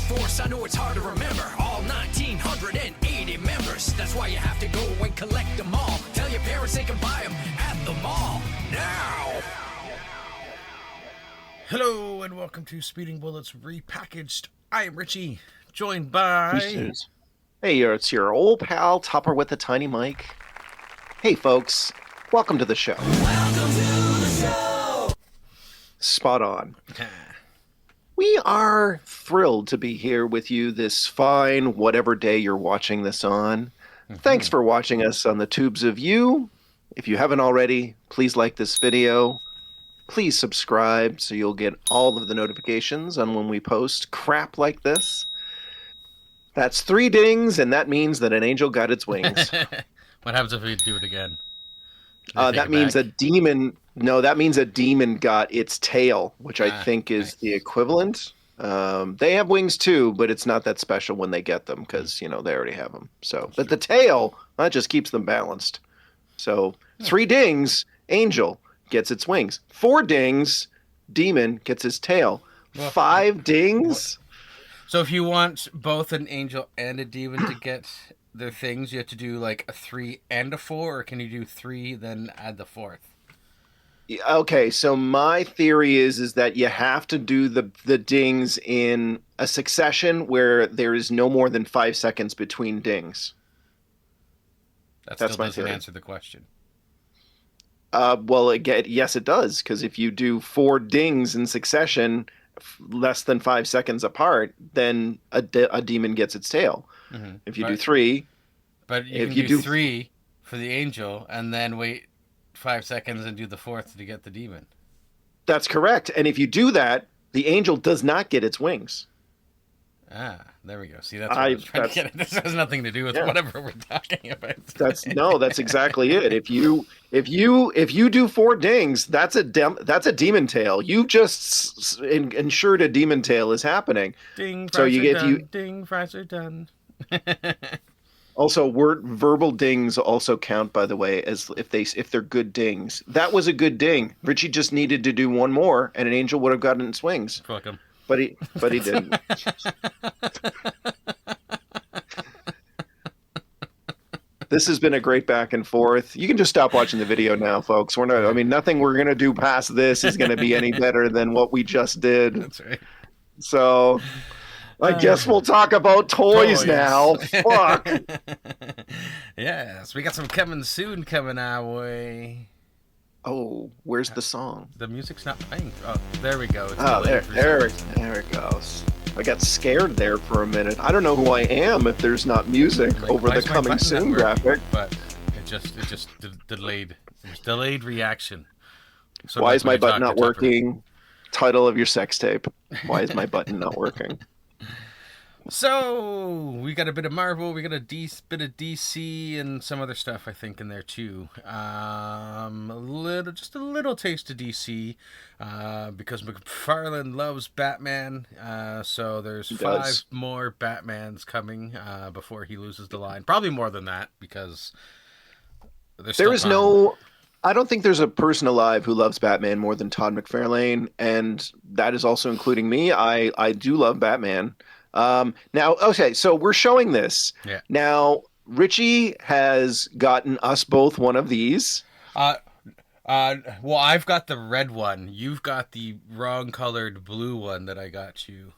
force, I know it's hard to remember. All 1,980 members. That's why you have to go and collect them all. Tell your parents they can buy them at the mall now. Hello and welcome to Speeding Bullets Repackaged. I am Richie, joined by... Hey, it's your old pal Tupper with the tiny mic. Hey folks, welcome to the show. Welcome to the show. Spot on. We are thrilled to be here with you this fine whatever day you're watching this on. Thanks for watching us on the tubes of you. If you haven't already, please like this video. Please subscribe so you'll get all of the notifications on when we post crap like this. That's 3 dings, and that means that an angel got its wings. What happens if we do it again? That means a demon... No, that means a demon got its tail, which I think is the equivalent. They have wings too, but it's not that special when they get them because, you know, they already have them. So, but the tail, that just keeps them balanced. So 3 dings, angel gets its wings. 4 dings, demon gets his tail. 5 dings... So if you want both an angel and a demon to get their things, you have to do like a 3 and a 4, or can you do 3 then add the 4th? Okay, so my theory is that you have to do the dings in a succession where there is no more than 5 seconds between dings. That That's still my doesn't theory. answer the question. Well, yes, it does, because if you do 4 dings in succession, less than 5 seconds apart, then a demon gets its tail. Mm-hmm. If you do 3, but you can do 3 for the angel and then wait 5 seconds and do the 4th to get the demon. That's correct. And if you do that, the angel does not get its wings. Ah, there we go. See, that's what I was trying to get at. This has nothing to do with whatever we're talking about. That's exactly it. If you do 4 dings, that's a demon tail. You just ensured a demon tail is happening. Ding, so you get ding, fries are done. Also, verbal dings also count, by the way, as if they're good dings. That was a good ding. Richie just needed to do 1 more, and an angel would have gotten its wings. Fuck him. But he didn't. This has been a great back and forth. You can just stop watching the video now, folks. Nothing we're gonna do past this is gonna be any better than what we just did. That's right. So I guess we'll talk about toys now. Fuck. Yes, we got some coming soon coming our way. Oh, where's the song? The music's not playing. Oh, there we go. It's there it goes. I got scared there for a minute. I don't know who I am if there's not music over the coming soon graphic. But it just delayed. There's delayed reaction. So why is my button not working? Title of your sex tape. Why is my button not working? So we got a bit of Marvel, we got a bit of DC, and some other stuff I think in there too. Just a little taste of DC, because McFarlane loves Batman. So there's 5 more Batmans coming before he loses the line. Probably more than that because there is no. I don't think there's a person alive who loves Batman more than Todd McFarlane, and that is also including me. I do love Batman. Now, okay, so we're showing this. Yeah. Now, Richie has gotten us both one of these. Well, I've got the red one. You've got the wrong colored blue one that I got you.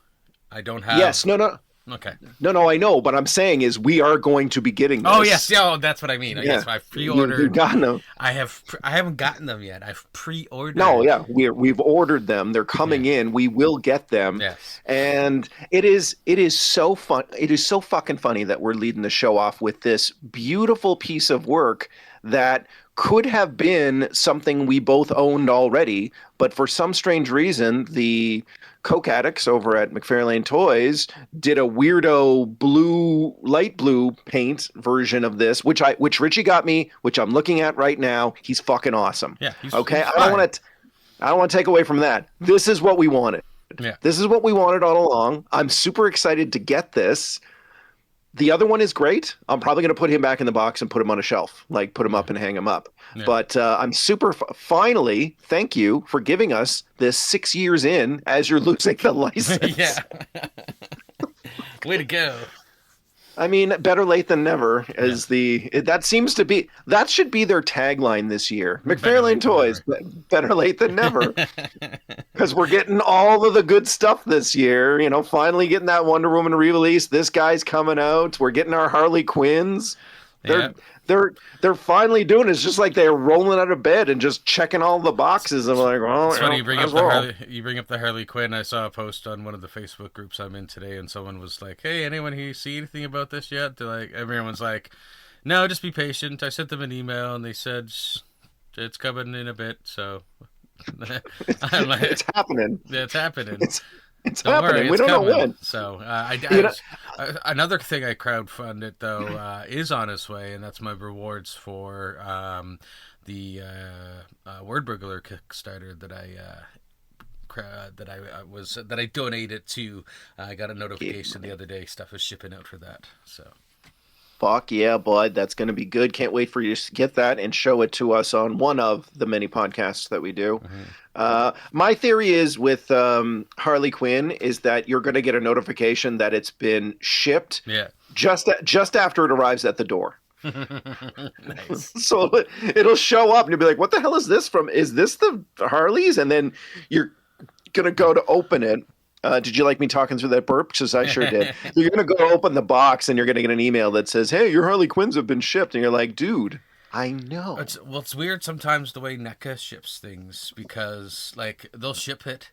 I don't have. Yes, no. Okay. No, I know. But I'm saying is we are going to be getting this. Oh yes, that's what I mean. Yeah. Yes, I've pre-ordered. You've gotten them. I haven't gotten them yet. I've pre-ordered. No, yeah, we've ordered them. They're coming in. We will get them. Yes. And it is so fun. It is so fucking funny that we're leading the show off with this beautiful piece of work that could have been something we both owned already, but for some strange reason, the Coke addicts over at McFarlane Toys did a weirdo light blue paint version of this, which Richie got me, which I'm looking at right now. He's fucking awesome. Yeah. Okay. I don't want to take away from that. This is what we wanted. Yeah. This is what we wanted all along. I'm super excited to get this. The other one is great. I'm probably going to put him back in the box and put him on a shelf, like put him up and hang him up. Yeah. But I'm super finally, thank you for giving us this 6 years in as you're losing the license. Yeah. Way to go. I mean, better late than never is that should be their tagline this year. Better McFarlane late than Toys, better late than never. Because we're getting all of the good stuff this year. You know, finally getting that Wonder Woman re-release. This guy's coming out. We're getting our Harley Quinns. They're finally doing it. It's just like they're rolling out of bed and just checking all the boxes. I'm like, well, it's funny you bring up the Harley Quinn. I saw a post on one of the Facebook groups I'm in today, and someone was like, "Hey, anyone here see anything about this yet?" They're like, everyone's like, "No, just be patient." I sent them an email, and they said it's coming in a bit. So I'm like, it's happening. Yeah, it's happening. It's happening. We don't know when. So another thing I crowdfunded though is on its way, and that's my rewards for the Word Burglar Kickstarter that I donated to. I got a notification the other day. Stuff is shipping out for that. So. Fuck yeah, bud. That's going to be good. Can't wait for you to get that and show it to us on one of the many podcasts that we do. Mm-hmm. My theory is with Harley Quinn is that you're going to get a notification that it's been shipped just after it arrives at the door. Nice. So it'll show up and you'll be like, what the hell is this from? Is this the Harleys? And then you're going to go to open it. Did you like me talking through that burp? Because I sure did. So you're going to go open the box and you're going to get an email that says, hey, your Harley Quinns have been shipped. And you're like, dude, I know. It's weird sometimes the way NECA ships things because, like, they'll ship it,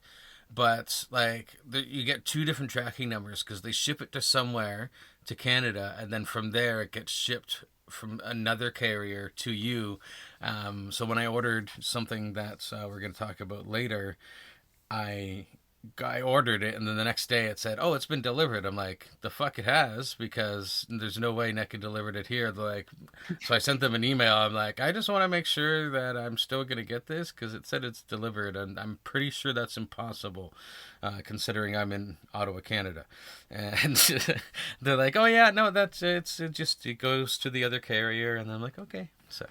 but, like, you get two different tracking numbers because they ship it to somewhere, to Canada, and then from there it gets shipped from another carrier to you. So when I ordered something that we're going to talk about later, I ordered it, and then the next day it said, oh, it's been delivered. I'm like, the fuck it has, because there's no way NECA delivered it here. They're like, so I sent them an email. I'm like, I just want to make sure that I'm still going to get this because it said it's delivered, and I'm pretty sure that's impossible considering I'm in Ottawa, Canada. And they're like, oh yeah, no, it goes to the other carrier. And I'm like, okay. So it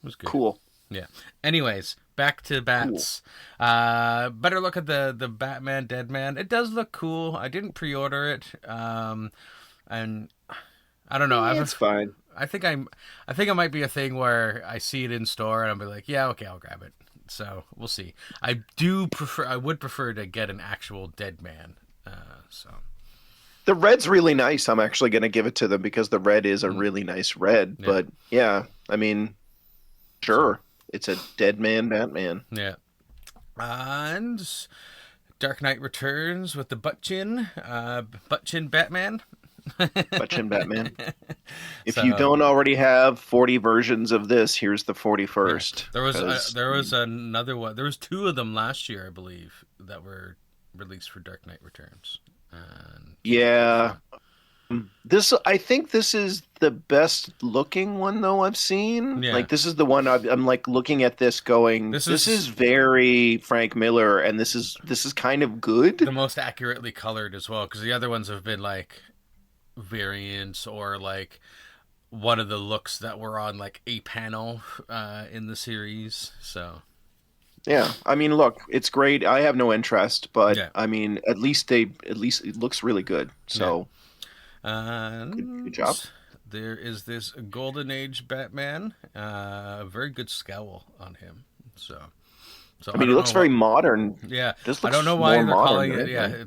was good. Cool. Yeah. Anyways, back to Bats. Cool. Better look at the Batman Deadman. It does look cool. I didn't pre-order it. And I don't know. It's fine. I think it might be a thing where I see it in store and I'll be like, yeah, okay, I'll grab it. So we'll see. I would prefer to get an actual Deadman. So the red's really nice. I'm actually going to give it to them because the red is a really nice red. Yeah. But yeah, I mean, sure. It's a Deadman Batman. Yeah. And Dark Knight Returns with the butt chin Batman. Butt chin Batman. If you don't already have 40 versions of this, here's the 41st. Yeah. There was another one. There was two of them last year, I believe, that were released for Dark Knight Returns. Yeah. I think this is the best looking one though I've seen. Yeah. Like this is the one I'm like looking at this going, this is very Frank Miller, and this is kind of good. The most accurately colored as well, because the other ones have been like variants or like one of the looks that were on like a panel in the series. So yeah, I mean, look, it's great. I have no interest, but yeah. I mean, at least it looks really good. So. Yeah. Good job. There is this Golden Age Batman. Very good scowl on him. So I mean, he looks very modern. Yeah, this looks I don't know why they're calling it. Yeah,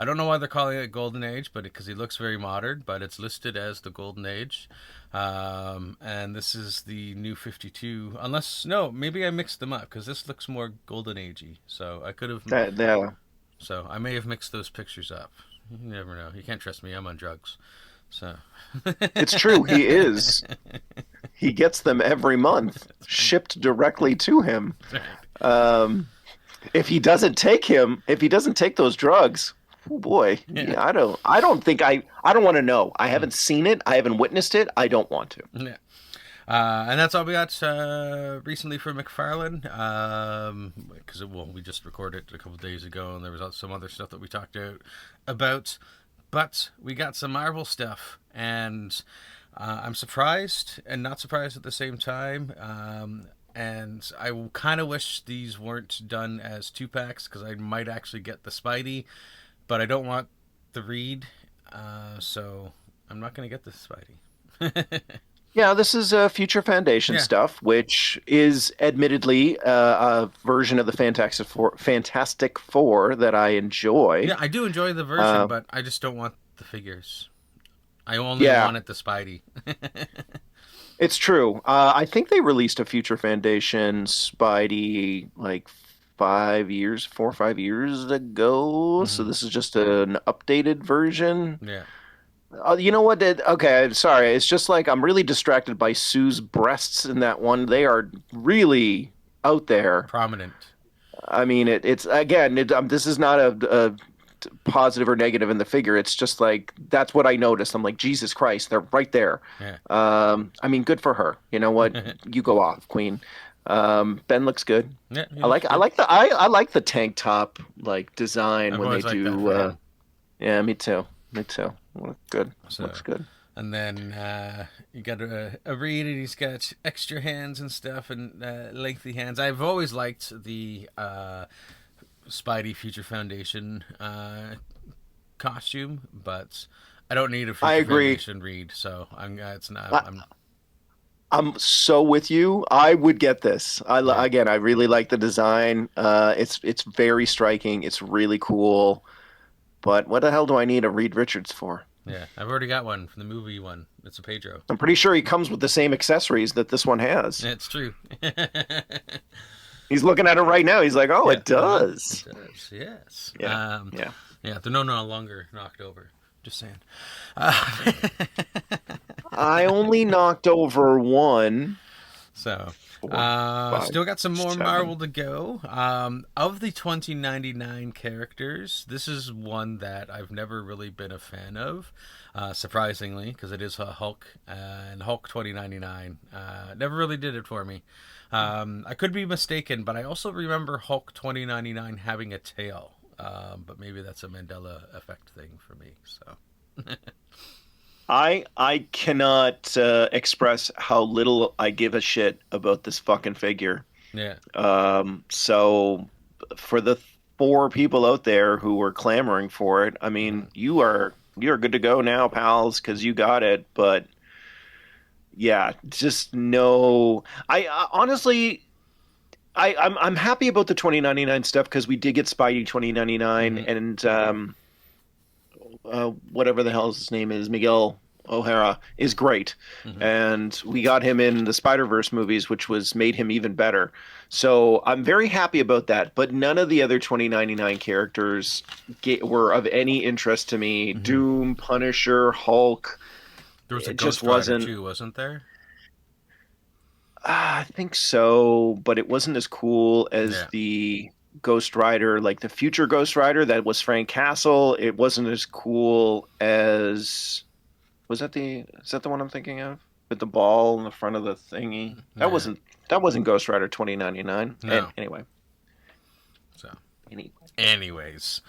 I don't know why they're calling it Golden Age, but because he looks very modern. But it's listed as the Golden Age, and this is the new 52. Maybe I mixed them up because this looks more Golden Agey. So I could have. Yeah. So I may have mixed those pictures up. You never know. You can't trust me. I'm on drugs. So it's true. He is. He gets them every month, shipped directly to him. If he doesn't take those drugs, oh boy, yeah, I don't want to know. I haven't seen it. I haven't witnessed it. I don't want to. Yeah. And that's all we got recently for McFarlane, because we just recorded a couple of days ago, and there was some other stuff that we talked about. But we got some Marvel stuff, and I'm surprised and not surprised at the same time. And I kind of wish these weren't done as 2-packs, because I might actually get the Spidey. but I don't want the Reed, so I'm not going to get this Spidey. Yeah, this is Future Foundation Yeah. stuff, which is admittedly a version of the Fantastic Four that I enjoy. Yeah, I do enjoy the version, but I just don't want the figures. I only Yeah. wanted the Spidey. It's true. I think they released a Future Foundation Spidey like 4 or 5 years ago. So this is just an updated version. Yeah. You know what? Okay, sorry. It's just like I'm really distracted by Sue's breasts in that one. They are really out there. Prominent. I mean, it's again. This is not a positive or negative in the figure. It's just like that's what I noticed. I'm like, Jesus Christ, they're right there. Yeah. I mean, good for her. You know what? You go off, Queen. Ben looks good. Yeah, I like the tank top like design I've when they always liked that do. for him. Yeah, me too. Looks good. So- Looks good. And then you got a Reed, and he's got extra hands and stuff, and lengthy hands. I've always liked the Spidey Future Foundation costume, but I don't need a Future I agree. Foundation Reed, so it's not. I'm so with you. I would get this. Again, I really like the design. It's very striking. It's really cool. But what the hell do I need a Reed Richards for? Yeah, I've already got one from the movie one. It's a Pedro. I'm pretty sure he comes with the same accessories that this one has. Yeah, it's true. He's looking at it right now. He's like, oh, it does. It does, yes. Yeah. Yeah, they're no longer knocked over. Just saying. I only knocked over one. So, 4, 5, still got some more 7. Marvel to go. Of the 2099 characters, this is one that I've never really been a fan of, surprisingly, because it is a Hulk, and Hulk 2099 never really did it for me. I could be mistaken, but I also remember Hulk 2099 having a tail, but maybe that's a Mandela effect thing for me, so... I cannot express how little I give a shit about this fucking figure. Yeah. So for the 4 people out there who were clamoring for it, I mean, you're good to go now, pals, because you got it. But yeah, just no. I honestly, I'm happy about the 2099 stuff because we did get Spidey 2099 and whatever the hell his name is, Miguel O'Hara, is great. And we got him in the Spider-Verse movies, which made him even better. So I'm very happy about that. But none of the other 2099 characters were of any interest to me. Doom, Punisher, Hulk. There was a It Ghost just Rider wasn't. too, wasn't there? I think so, but it wasn't as cool as Yeah. the Ghost Rider, like the future Ghost Rider that was Frank Castle. It wasn't as cool as is that the one I'm thinking of? With the ball in the front of the thingy. Yeah. That wasn't Ghost Rider 2099. No. Anyway. So, anyways,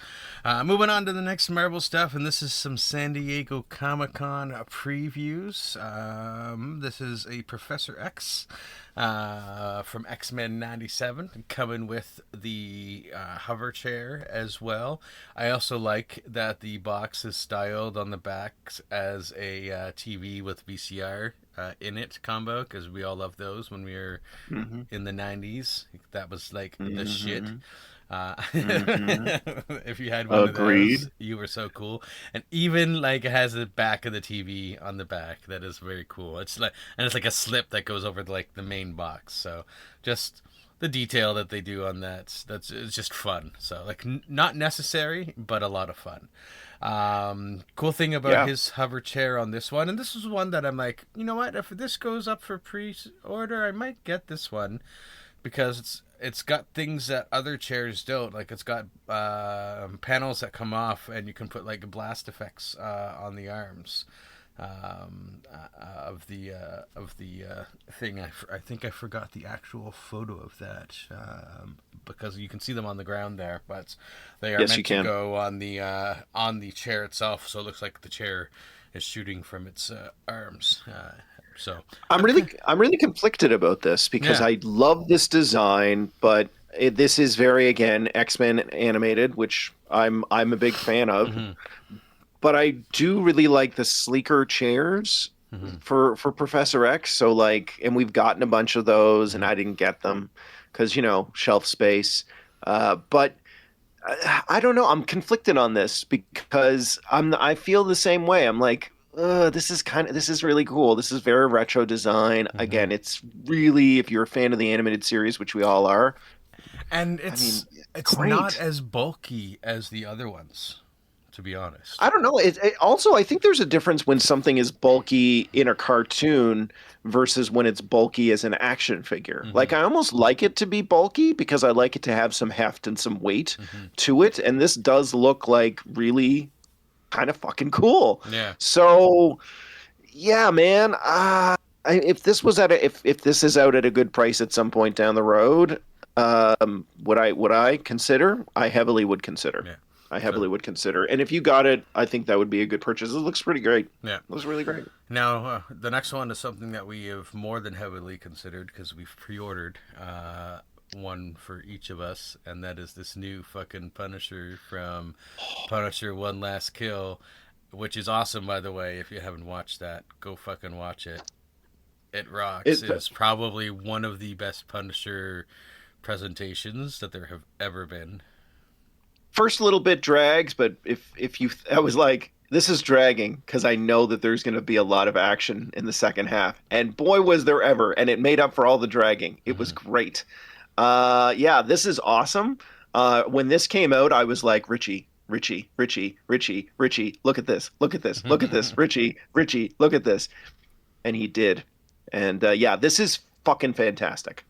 moving on to the next Marvel stuff, and this is some San Diego Comic-Con previews. This is a Professor X from X-Men 97, coming with the hover chair as well. I also like that the box is styled on the back as a TV with VCR in it combo, because we all loved those when we were in the 90s. That was like the shit. If you had one of those, you were so cool. And even like it has the back of the TV on the back. That is very cool. It's like a slip that goes over like the main box. So just the detail that they do on that, it's just fun. So like not necessary, but a lot of fun. Cool thing about his hover chair on this one, and this is one that I'm like, you know what, if this goes up for pre-order, I might get this one, because it's got things that other chairs don't. Like it's got panels that come off, and you can put like blast effects on the arms of the thing. I think I forgot the actual photo of that, because you can see them on the ground there, but they are meant to go on the chair itself, so it looks like the chair is shooting from its arms. So I'm really conflicted about this because I love this design, but This is very, again, X-Men animated, which I'm a big fan of. Mm-hmm. But I do really like the sleeker chairs for Professor X. So like, and we've gotten a bunch of those, and I didn't get them because shelf space. But I don't know. I'm conflicted on this because I feel the same way. I'm like, this is really cool. This is very retro design. Again, it's really, if you're a fan of the animated series, which we all are, and it's great. not as bulky as the other ones, to be honest. I don't know. Also, I think there's a difference when something is bulky in a cartoon versus when it's bulky as an action figure. Like, I almost like it to be bulky because I like it to have some heft and some weight to it. And this does look like really kind of fucking cool. Yeah. So, yeah, man. If this was if this is out at a good price at some point down the road, would I consider? I heavily would consider. Yeah. I heavily would consider. And if you got it, I think that would be a good purchase. It looks pretty great. Yeah. It looks really great. Now, the next one is something that we have more than heavily considered because we've pre-ordered one for each of us, and that is this new fucking Punisher from Punisher One Last Kill, which is awesome, by the way. If you haven't watched that, go fucking watch it. It rocks. It's probably one of the best Punisher presentations that there have ever been. First little bit drags, but I was like, this is dragging because I know that there's going to be a lot of action in the second half, and boy was there ever, and it made up for all the dragging. It was great. Yeah, this is awesome. When this came out, I was like, Richie, look at this, look at this, Richie, look at this, and he did, and yeah, this is fucking fantastic.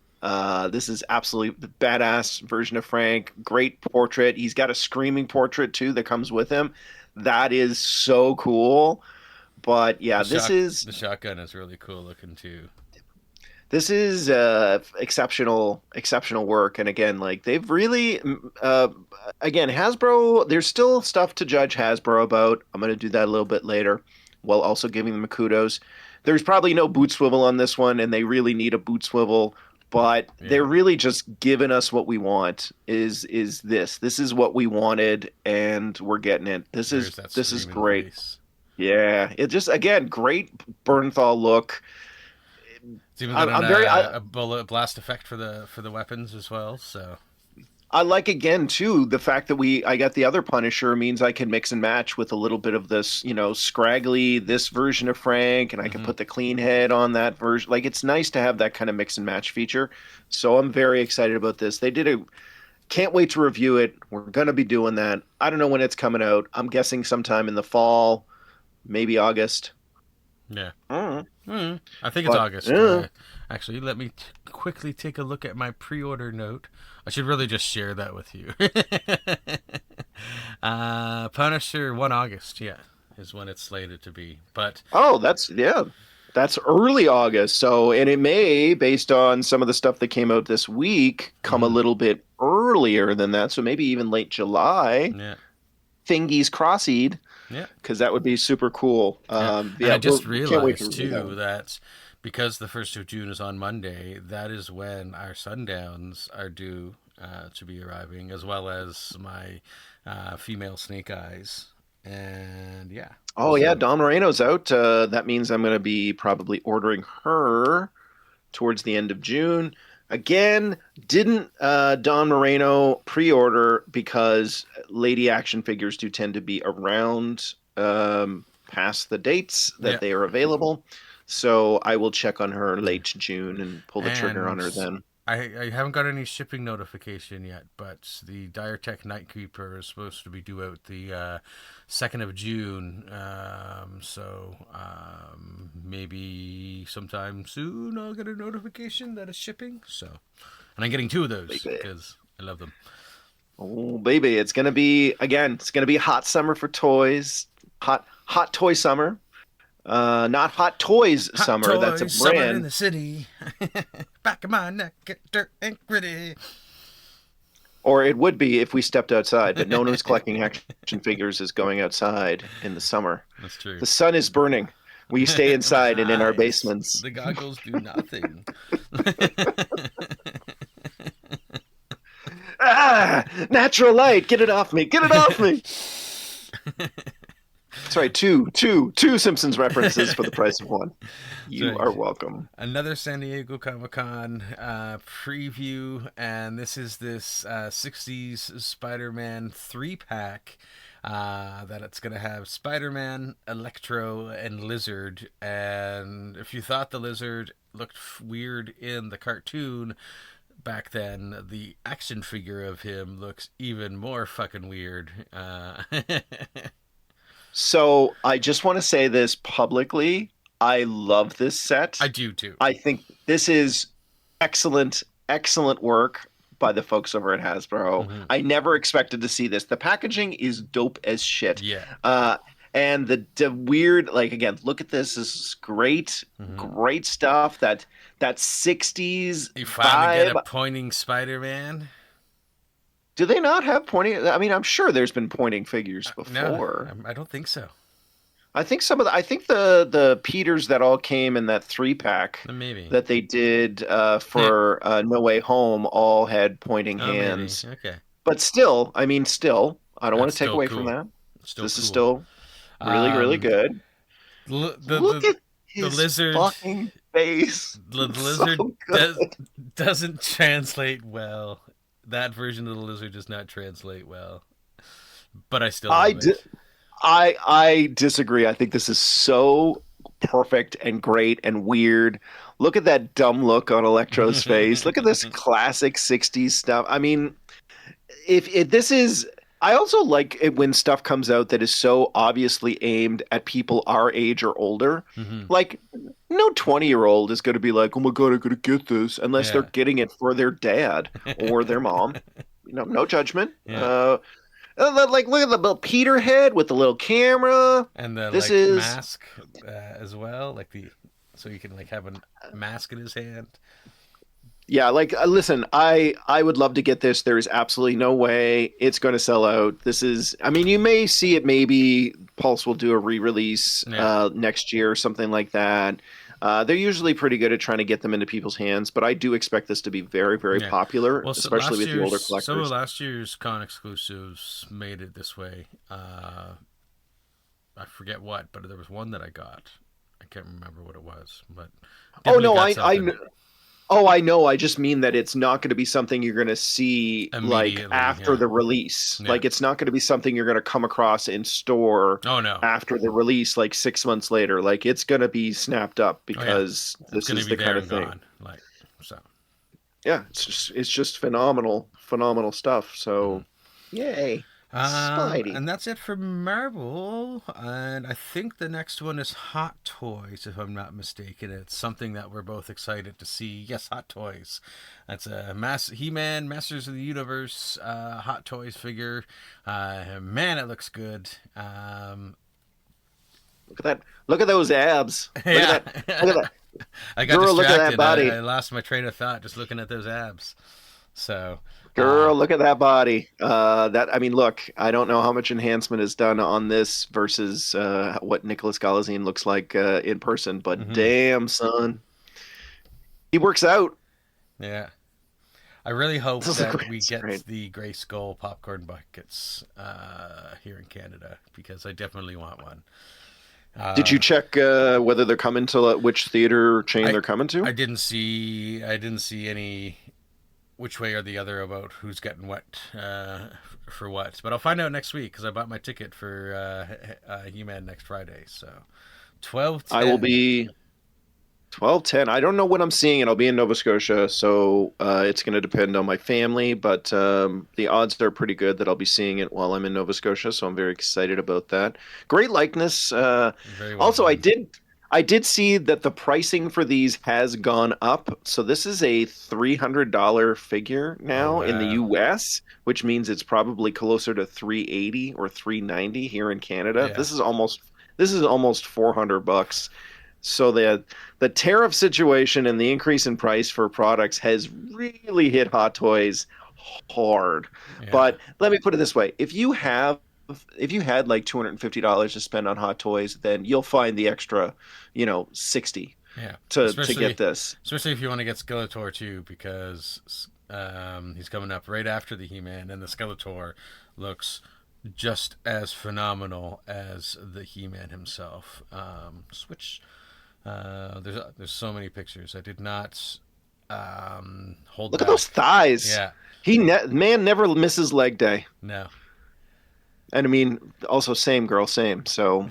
This is absolutely the badass version of Frank. Great portrait. He's got a screaming portrait too that comes with him. That is so cool. But yeah, the shotgun is really cool looking too. This is exceptional work. And again, like they've really, again, Hasbro, there's still stuff to judge Hasbro about. I'm going to do that a little bit later while also giving them kudos. There's probably no boot swivel on this one, and they really need a boot swivel. But they're really just giving us what we want. Is this? This is what we wanted, and we're getting it. This is great. Face. Yeah, it just again great Bernthal look. It's even got a bullet blast effect for the weapons as well. So I like again too the fact that I got the other Punisher means I can mix and match with a little bit of this, scraggly this version of Frank, and I can put the clean head on that version. Like it's nice to have that kind of mix and match feature. So I'm very excited about this. Can't wait to review it. We're gonna be doing that. I don't know when it's coming out. I'm guessing sometime in the fall, maybe August. Yeah. I think it's August. Actually, let me quickly take a look at my pre-order note. I should really just share that with you. Punisher 1 August, is when it's slated to be. But that's early August. So, and it may, based on some of the stuff that came out this week, come a little bit earlier than that. So maybe even late July. Yeah. Thingies crossed. Yeah. Because that would be super cool. I just realized too that because the 1st of June is on Monday, that is when our Sundowns are due to be arriving, as well as my female Snake Eyes. And yeah. Oh, yeah. Dawn Moreno's out. That means I'm going to be probably ordering her towards the end of June. Again, didn't Dawn Moreno pre-order because lady action figures do tend to be around past the dates that they are available. So I will check on her late June and pull the trigger on her then. I haven't got any shipping notification yet, but the Diretech Nightkeeper is supposed to be due out the 2nd of June. So maybe sometime soon I'll get a notification that it's shipping. So, and I'm getting 2 of those because I love them. Oh, baby. It's going to be hot summer for toys. Hot toy summer. Not Hot Toys Hot Summer. Toys, that's a brand. Summer in the city. Back of my neck, get dirt and gritty. Or it would be if we stepped outside, but no one who's collecting action figures is going outside in the summer. That's true. The sun is burning. We stay inside and in our basements. The goggles do nothing. Natural light, get it off me, get it off me. Sorry, two Simpsons references for the price of one. You are welcome. Another San Diego Comic-Con preview, and this 60s Spider-Man 3-pack that it's going to have Spider-Man, Electro, and Lizard. And if you thought the Lizard looked weird in the cartoon back then, the action figure of him looks even more fucking weird. So I just want to say this publicly. I love this set. I do too. I think this is excellent work by the folks over at Hasbro. Mm-hmm. I never expected to see this. The packaging is dope as shit. Yeah. And the weird, like, again, look at this. This is great, great stuff. That 60s You finally vibe. get a pointing Spider-Man. Do they not have pointing? I mean, I'm sure there's been pointing figures before. No, I don't think so. I think the Peters that all came in that 3-pack Maybe that they did for No Way Home all had pointing hands. Maybe. Okay. But still, I don't want to take away from that. This is still really good. Look at his lizard fucking face. The lizard doesn't translate well. That version of the lizard does not translate well. But I still love it. I disagree. I think this is so perfect and great and weird. Look at that dumb look on Electro's face. Look at this classic 60s stuff. I mean, if this is... I also like it when stuff comes out that is so obviously aimed at people our age or older. Like, no 20-year-old is going to be like, oh my God, I got to get this, unless they're getting it for their dad or their mom. No judgment. Yeah. Like, look at the little Peter head with the little camera. And the mask as well. So you can have a mask in his hand. Yeah, listen, I would love to get this. There is absolutely no way it's going to sell out. You may see it, maybe Pulse will do a re-release next year or something like that. They're usually pretty good at trying to get them into people's hands, but I do expect this to be very, very popular, especially with the older collectors. Some of last year's con exclusives made it this way. I forget what, but there was one that I got. I can't remember what it was, but I know. I just mean that it's not going to be something you're going to see after the release. Yeah. Like, it's not going to be something you're going to come across in store after the release, 6 months later. Like, it's going to be snapped up because this is the kind of thing. Yeah, it's just phenomenal stuff. So, yay. Spidey. And that's it for Marvel. And I think the next one is Hot Toys, if I'm not mistaken. It's something that we're both excited to see. Yes, Hot Toys. That's a He-Man Masters of the Universe Hot Toys figure. Man, it looks good. Look at that! Look at those abs! Look at that! Look at that! I got distracted. Look at that body. I lost my train of thought just looking at those abs. So. Girl, look at that body. Look, I don't know how much enhancement is done on this versus what Nicholas Galazine looks like in person, but damn, son. He works out. Yeah. I really hope that we get the Gray Skull popcorn buckets here in Canada, because I definitely want one. Did you check whether they're coming to which theater chain they're coming to? I didn't see any which way or the other about who's getting what for what, but I'll find out next week because I bought my ticket for He-Man next Friday. So 12/10. I will be 12/10. I don't know when I'm seeing it. I'll be in Nova Scotia, so it's going to depend on my family, but the odds are pretty good that I'll be seeing it while I'm in Nova Scotia, so I'm very excited about that. Great likeness. Very well also, done. I did see that the pricing for these has gone up. So this is a $300 figure now in the US, which means it's probably closer to $380 or $390 here in Canada. Yeah. This is almost $400. So the tariff situation and the increase in price for products has really hit Hot Toys hard. Yeah. But let me put it this way. If you had like $250 to spend on Hot Toys, then you'll find the extra, $60 to get this. Especially if you want to get Skeletor too, because He's coming up right after the He-Man, and the Skeletor looks just as phenomenal as the He-Man himself. Switch. There's so many pictures. I did not hold Look back. at those thighs. Yeah. Man never misses leg day. No. And I mean, also same girl, same. So,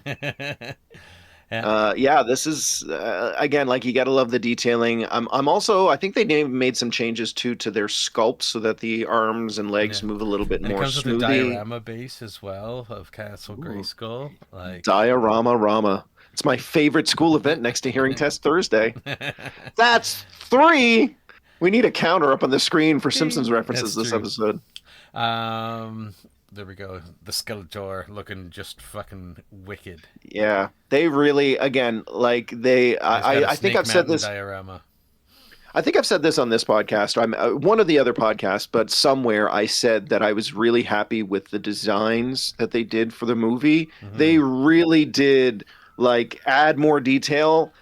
yeah, this is again, like, you got to love the detailing. I'm also, I think they made some changes too to their sculpt so that the arms and legs move a little bit And more it comes smoothly. with a diorama base as well of Castle Grayskull. Like Diorama Rama. It's my favorite school event next to Hearing Test Thursday. That's 3. We need a counter up on the screen for Simpsons references this episode. There we go. The Skeletor looking just fucking wicked. Yeah, they really, again, like I think I've said this. Diorama. I think I've said this on this podcast. I'm one of the other podcasts, but somewhere I said that I was really happy with the designs that they did for the movie. Mm-hmm. They really did like add more detail,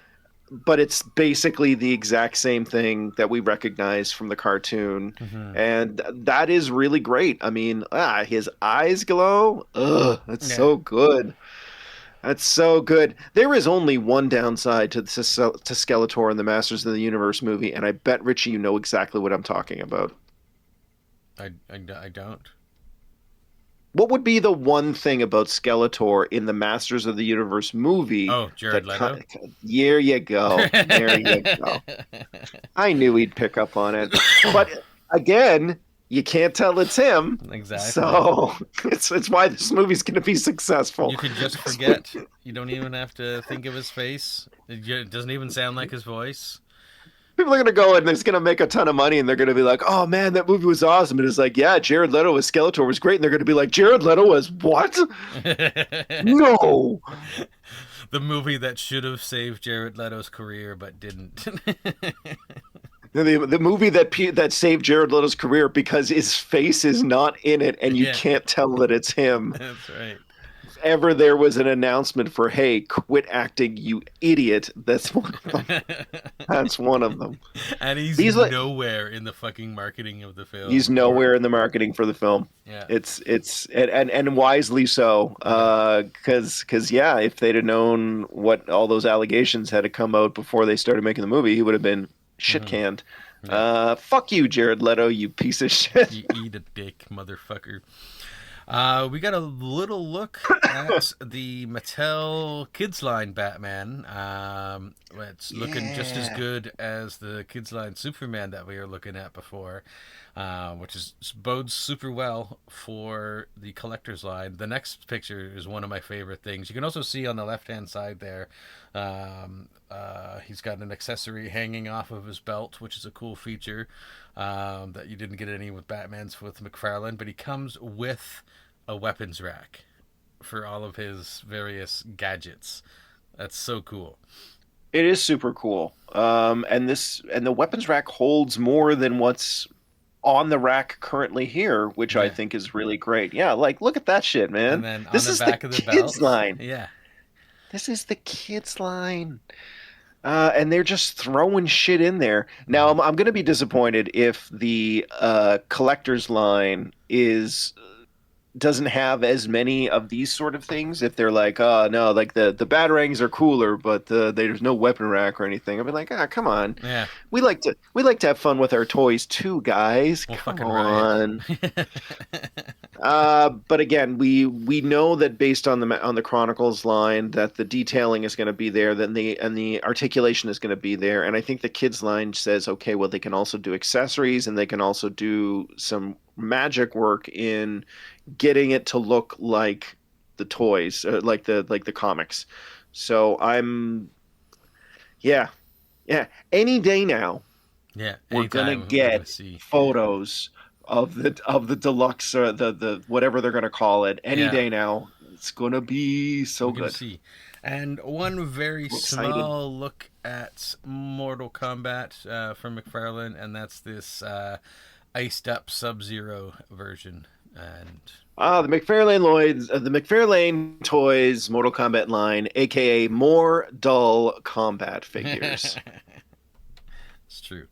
but it's basically the exact same thing that we recognize from the cartoon. Mm-hmm. And that is really great. I mean, his eyes glow. Ugh, that's so good. That's so good. There is only one downside to Skeletor in the Masters of the Universe movie, and I bet, Richie, you know exactly what I'm talking about. I don't. What would be the one thing about Skeletor in the Masters of the Universe movie? Oh, Jared Leto? There you go. There you go. I knew he'd pick up on it. But again, you can't tell it's him. Exactly. So it's why this movie's going to be successful. You can just forget. You don't even have to think of his face. It doesn't even sound like his voice. People are going to go and it's going to make a ton of money and they're going to be like, oh man, that movie was awesome. And it's like, yeah, Jared Leto as Skeletor was great. And they're going to be like, Jared Leto as what? No. The movie that should have saved Jared Leto's career but didn't. The movie that saved Jared Leto's career because his face is not in it and you can't tell that it's him. That's right. If ever there was an announcement for, hey, quit acting, you idiot, that's one of them. That's one of them. And he's nowhere in the fucking marketing of the film. He's nowhere in the marketing for the film. Yeah. It's and wisely so. Because if they'd have known what all those allegations had to come out before they started making the movie, he would have been shit canned. Yeah. Fuck you, Jared Leto, you piece of shit. You eat a dick, motherfucker. We got a little look at the Mattel Kids Line Batman. It's looking just as good as the Kids Line Superman that we were looking at before, which bodes super well for the collector's line. The next picture is one of my favorite things. You can also see on the left-hand side there, he's got an accessory hanging off of his belt, which is a cool feature that you didn't get any with Batman's with McFarlane, but he comes with a weapons rack for all of his various gadgets. That's so cool. It is super cool. And the weapons rack holds more than what's on the rack currently here, which I think is really great. Yeah, like look at that shit, man. And then this on is the back the of the kids belt, line. Yeah. This is the kids line. And they're just throwing shit in there. Now, I'm going to be disappointed if the collector's line doesn't have as many of these sort of things. If they're like, oh no, like the batarangs are cooler, but there's no weapon rack or anything. I'll be like, come on. Yeah. We like to have fun with our toys too, guys. Come on. But again, we know that based on the Chronicles line that the detailing is going to be there, and the articulation is going to be there, and I think the kids line says, okay, well they can also do accessories and they can also do some magic work in getting it to look like the toys, like the comics. So I'm, any day now. Yeah, we're gonna get photos of the deluxe or the whatever they're gonna call it. Any day now, it's gonna be so good. See. And one very small look at Mortal Kombat from McFarlane, and that's this iced up Sub-Zero version. And the McFarlane Toys Mortal Kombat line, aka More Dull Combat figures. It's true.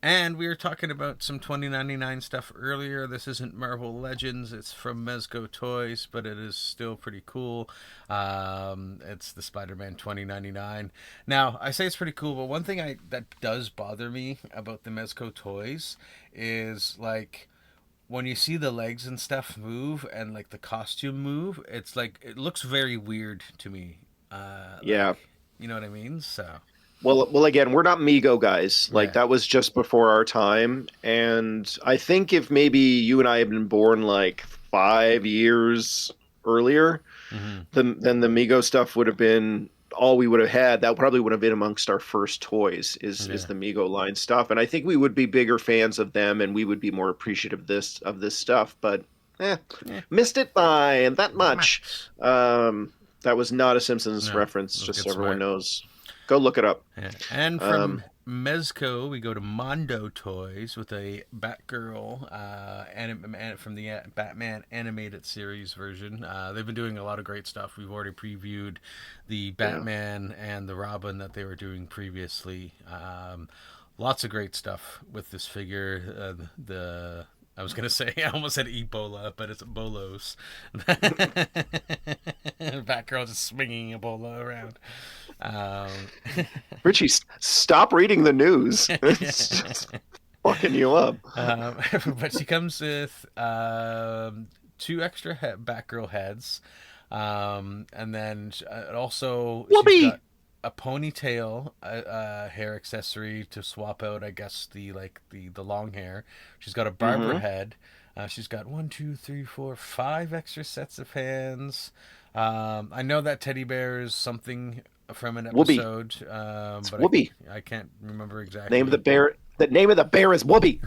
And we were talking about some 2099 stuff earlier. This isn't Marvel Legends. It's from Mezco Toys, but it is still pretty cool. It's the Spider-Man 2099. Now, I say it's pretty cool, but one thing that does bother me about the Mezco Toys is, like, when you see the legs and stuff move and, like, the costume move, it's like, it looks very weird to me. Yeah. Like, you know what I mean? So... Well, again, we're not Mego guys. Like, Yeah. that was just before our time. And I think if maybe you and I had been born like 5 years earlier, then the Mego stuff would have been all we would have had. That probably would have been amongst our first toys is the Mego line stuff. And I think we would be bigger fans of them, and we would be more appreciative of this stuff. But missed it by that much. That was not a Simpsons reference, just so everyone knows. Go look it up. Yeah. And from Mezco, we go to Mondo Toys with a Batgirl from the Batman animated series version. They've been doing a lot of great stuff. We've already previewed the Batman and the Robin that they were doing previously. Lots of great stuff with this figure. I was going to say, I almost said Ebola, but it's Bolos. Batgirl just swinging Ebola around. Richie, stop reading the news. It's just fucking you up. But she comes with 2 extra Batgirl heads. And then also she's got a ponytail hair accessory to swap out, I guess, the long hair. She's got a barber head. She's got 1, 2, 3, 4, 5 extra sets of hands. I know that teddy bear is something from an episode, but Whoopi. I can't remember exactly. Name of the bear. The name of the bear is Whoopi,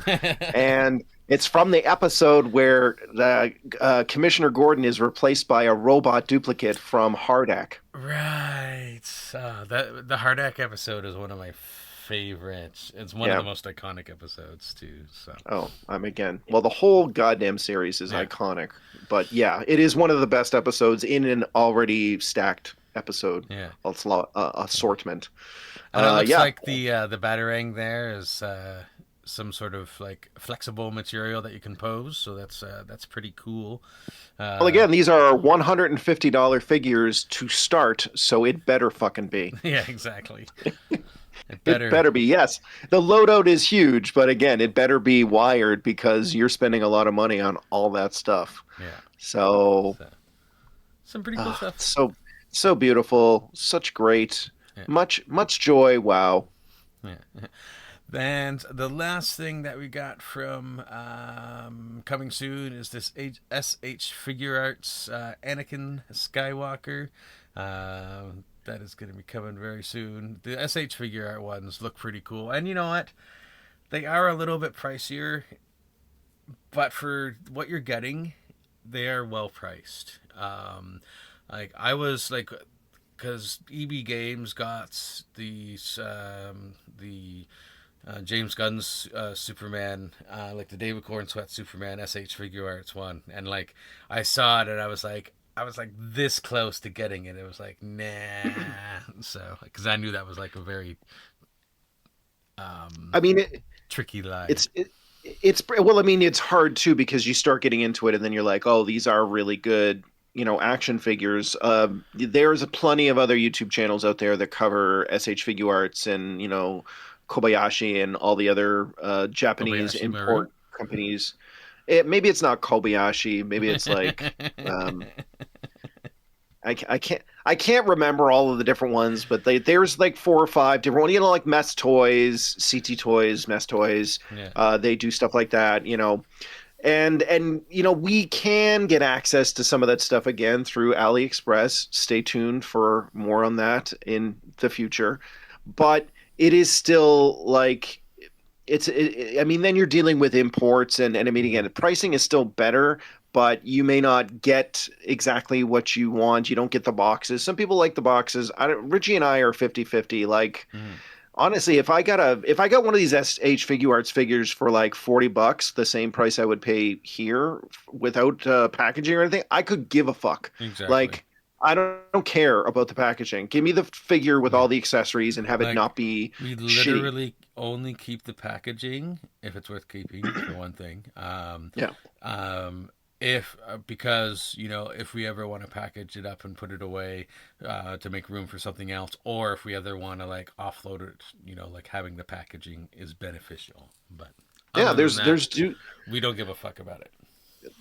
and it's from the episode where the Commissioner Gordon is replaced by a robot duplicate from Hardak. Right. The Hardak episode is one of my favorites. It's one of the most iconic episodes too. So. Oh, Well, the whole goddamn series is iconic, but yeah, it is one of the best episodes in an already stacked episode. Yeah. Assortment. And it looks like the Batarang there is some sort of like flexible material that you can pose, so that's pretty cool. Well, again, these are $150 figures to start, so it better fucking be. Yeah, exactly. It better be, yes. The loadout is huge, but again, it better be wired because you're spending a lot of money on all that stuff. Yeah. So some pretty cool stuff. So beautiful, such great, much joy. Wow. Yeah. And the last thing that we got from coming soon is this SH Figure Arts Anakin Skywalker. That is going to be coming very soon. The SH Figure Art ones look pretty cool. And you know what? They are a little bit pricier, but for what you're getting, they are well priced. Like I was like, because EB Games got the James Gunn's Superman, like the David Cornsweet Superman SH Figure Arts one, and like I saw it and I was like this close to getting it. It was like nah. So because I knew that was like a very tricky line. It's well, I mean, it's hard too because you start getting into it and then you're like, oh, these are really good, action figures. There's plenty of other YouTube channels out there that cover SH Figure Arts and Kobayashi and all the other Japanese Kobayashi import companies. Maybe it's not Kobayashi. Maybe it's like I can't remember all of the different ones, but there's like 4 or 5 different ones. Like Mess Toys, CT Toys, Mess Toys. Yeah. They do stuff like that. And we can get access to some of that stuff again through AliExpress. Stay tuned for more on that in the future. But it is still like then you're dealing with imports and I mean, again, the pricing is still better, but you may not get exactly what you want. You don't get the boxes. Some people like the boxes. Richie and I are 50-50. Like, honestly, if I got one of these SH Figure Arts figures for like $40, the same price I would pay here without packaging or anything, I could give a fuck. Exactly. Like, I don't care about the packaging. Give me the figure with all the accessories and have it Like, not be we shitty. literally only keep the packaging if it's worth keeping, for one thing. Yeah. Um, if because if we ever want to package it up and put it away to make room for something else, or if we ever want to like offload it, like having the packaging is beneficial. But Yeah, other than that, there's we don't give a fuck about it.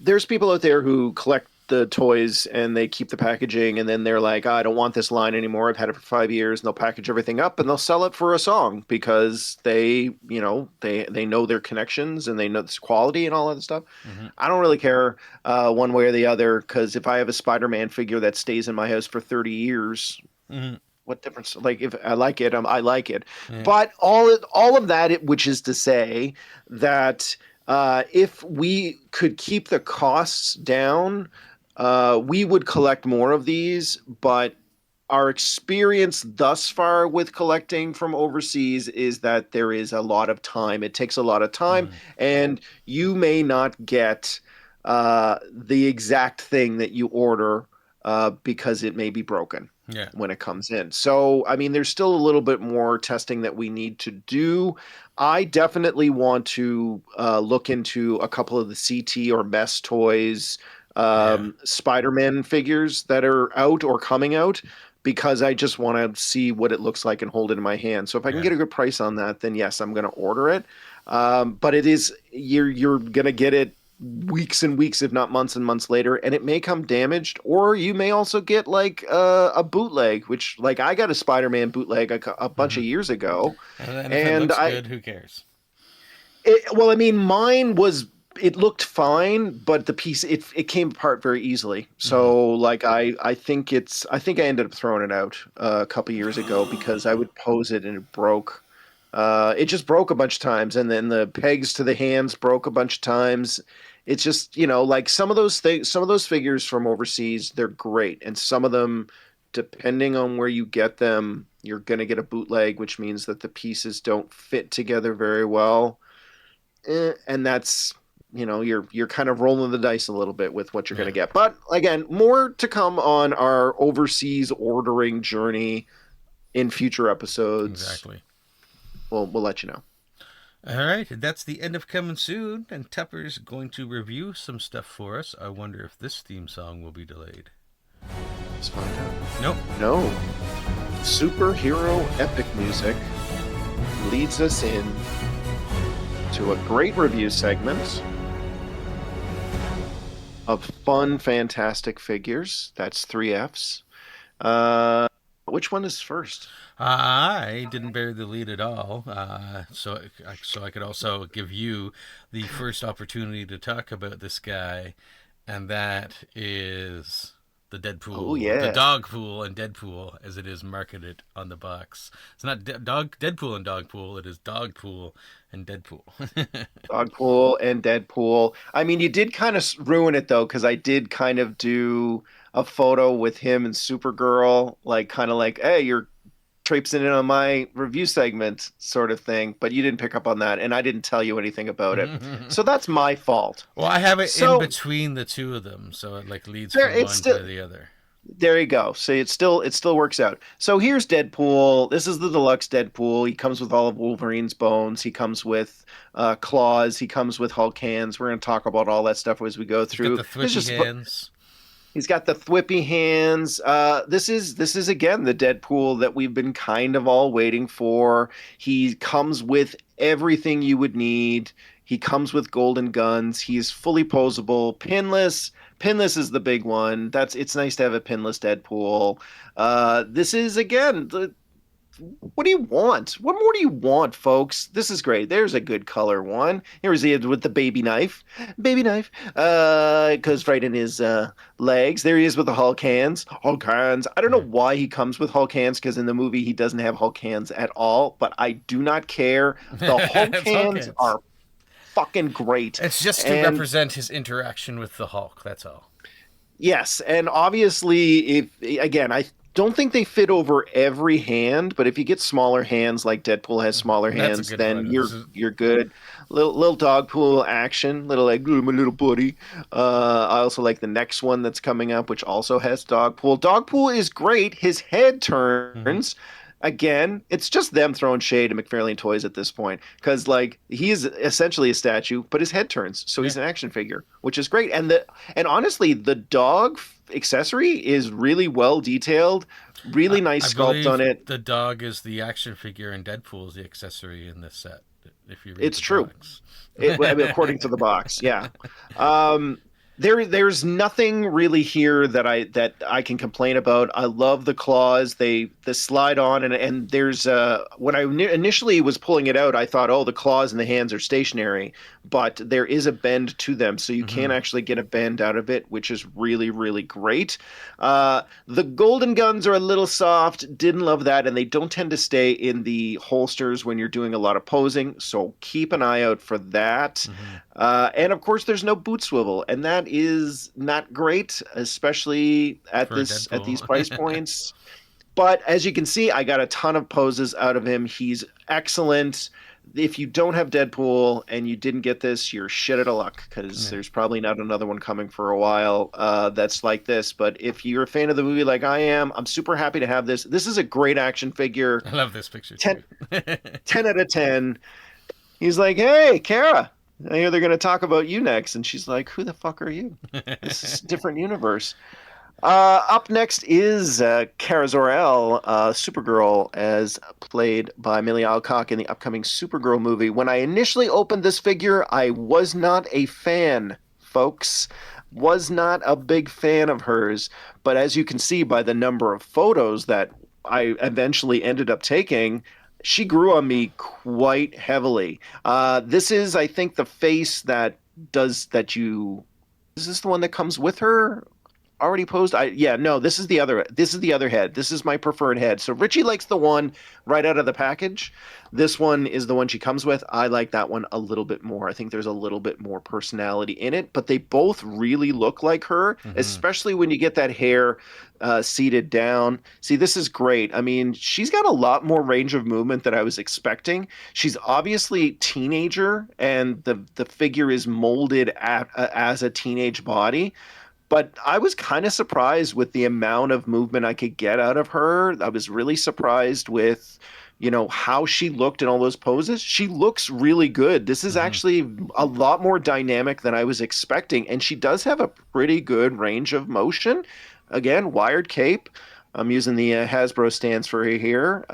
there's people out there who collect the toys and they keep the packaging and then they're like, "Oh, I don't want this line anymore. I've had it for 5 years." And they'll package everything up and they'll sell it for a song because they know their connections and they know this quality and all that stuff. Hmm. I don't really care one way or the other because if I have a Spider-Man figure that stays in my house for 30 years, Hmm. what difference? Like if I like it, I like it. Yeah. But all of that, which is to say that if we could keep the costs down, we would collect more of these. But our experience thus far with collecting from overseas is that there is a lot of time. It takes a lot of time, Hmm. and you may not get the exact thing that you order because it may be broken Yeah. when it comes in. So, I mean, there's still a little bit more testing that we need to do. I definitely want to look into a couple of the CT or Mess Toys Yeah. Spider-Man figures that are out or coming out because I just want to see what it looks like and hold it in my hand. So if I can Yeah. get a good price on that, then yes, I'm going to order it. But it is you're going to get it weeks and weeks, if not months and months later, and it may come damaged, or you may also get like a bootleg, which like I got a Spider-Man bootleg a bunch Hmm. of years ago, And then if it and looks good, who cares? well, I mean, mine was it looked fine, but the piece it came apart very easily. Hmm. So like I think I ended up throwing it out a couple years ago because I would pose it and it broke. It just broke a bunch of times, and then the pegs to the hands broke a bunch of times. It's just, like some of those things, some of those figures from overseas, they're great, and some of them, depending on where you get them, you're gonna get a bootleg, which means that the pieces don't fit together very well. And that's you're kind of rolling the dice a little bit with what you're going Yeah. to get. But again, more to come on our overseas ordering journey in future episodes. Exactly. We'll let you know. All right, that's the end of Coming Soon, and Tupper's going to review some stuff for us. I wonder if this theme song will be delayed. Let's find out. Nope. No, superhero epic music leads us in to a great review segment of fun, fantastic figures. That's three Fs. Which one is first? I didn't bear the lead at all, so I could also give you the first opportunity to talk about this guy, and that is the Oh Deadpool, the yeah. Dogpool and Deadpool, as it is marketed on the box. It's not Deadpool and Dogpool; it is Dogpool and Deadpool. Dogpool and Deadpool. I mean, you did kind of ruin it though, because I did kind of do a photo with him and Supergirl, like kind of like, hey, you're traipsing in on my review segment sort of thing, but you didn't pick up on that, and I didn't tell you anything about it. So that's my fault. Well, I have it in So between the two of them, so it like leads there from it's one still to the other. there you go. So it still works out. So here's Deadpool. This is the deluxe Deadpool. He comes with all of Wolverine's bones. He comes with claws. He comes with Hulk hands. We're going to talk about all that stuff as we go He's got through. the This thwippy just hands. He's got the thwippy hands. This is again the Deadpool that we've been kind of all waiting for. He comes with everything you would need. He comes with golden guns. He's fully posable, pinless. Pinless is the big one. It's nice to have a pinless Deadpool. This is again what do you want? What more do you want, folks? This is great. There's a good color one. Here's he with the baby knife. Goes right in his legs. There he is with the Hulk hands. Hulk hands. I don't know Yeah. why he comes with Hulk hands because in the movie he doesn't have Hulk hands at all. But I do not care. The Hulk It's Hulk hands hands. are fucking great. It's just to And represent his interaction with the Hulk. That's all. yes, and obviously, if again, don't think they fit over every hand, but if you get smaller hands like Deadpool has smaller That's a hands, good then one. you're good. Little Dogpool action, little like "Ooh, my little buddy." I also like the next one that's coming up, which also has Dogpool. Dogpool is great. His head Mhm. turns. Again, it's just them throwing shade at McFarlane Toys at this point because like he is essentially a statue, but his head turns, so Yeah. he's an action figure, which is great. And honestly, the dog accessory is really well detailed, really I nice sculpt on believe it. the dog is the action figure and Deadpool is the accessory in this set, if you read It's the true. box. I mean, according to the box, yeah. Um, there's nothing really here that I can complain about. I love the claws. They slide on, and there's when I initially was pulling it out, I thought, oh, the claws and the hands are stationary, but there is a bend to them, so you can Hmm. actually get a bend out of it, which is really really great. The golden guns are a little soft. Didn't love that, and they don't tend to stay in the holsters when you're doing a lot of posing. So keep an eye out for that. Hmm. And of course, there's no boot swivel, and that is not great, especially For at these Deadpool. price points. But as you can see, I got a ton of poses out of him. He's excellent. If you don't have Deadpool and you didn't get this, you're shit out of luck because Yeah. there's probably not another one coming for a while that's like this. But if you're a fan of the movie like I am, I'm super happy to have this. This is a great action figure. I love this picture 10, too. 10 out of 10. He's like, hey, Kara, I hear they're going to talk about you next. And she's like, who the fuck are you? This is a different universe. Up next is Kara Zor-El, Supergirl, as played by Millie Alcock in the upcoming Supergirl movie. When I initially opened this figure, I was not a fan, folks. Was not a big fan of hers. But as you can see by the number of photos that I eventually ended up taking, she grew on me quite heavily. This is, I think, the face that does that you. Is this the one that comes with her? Already posed. No, this is the other head. This is my preferred head. So Richie likes the one right out of the package. This one is the one she comes with. I like that one a little bit more. I think there's a little bit more personality in it, but they both really look like her, Hmm. especially when you get that hair seated down. See, this is great. I mean, she's got a lot more range of movement than I was expecting. She's obviously teenager, and the figure is molded as a teenage body, but I was kind of surprised with the amount of movement I could get out of her. I was really surprised with, how she looked in all those poses. She looks really good. This is Hmm. actually a lot more dynamic than I was expecting, and she does have a pretty good range of motion. Again, wired cape. I'm using the Hasbro stands for her here.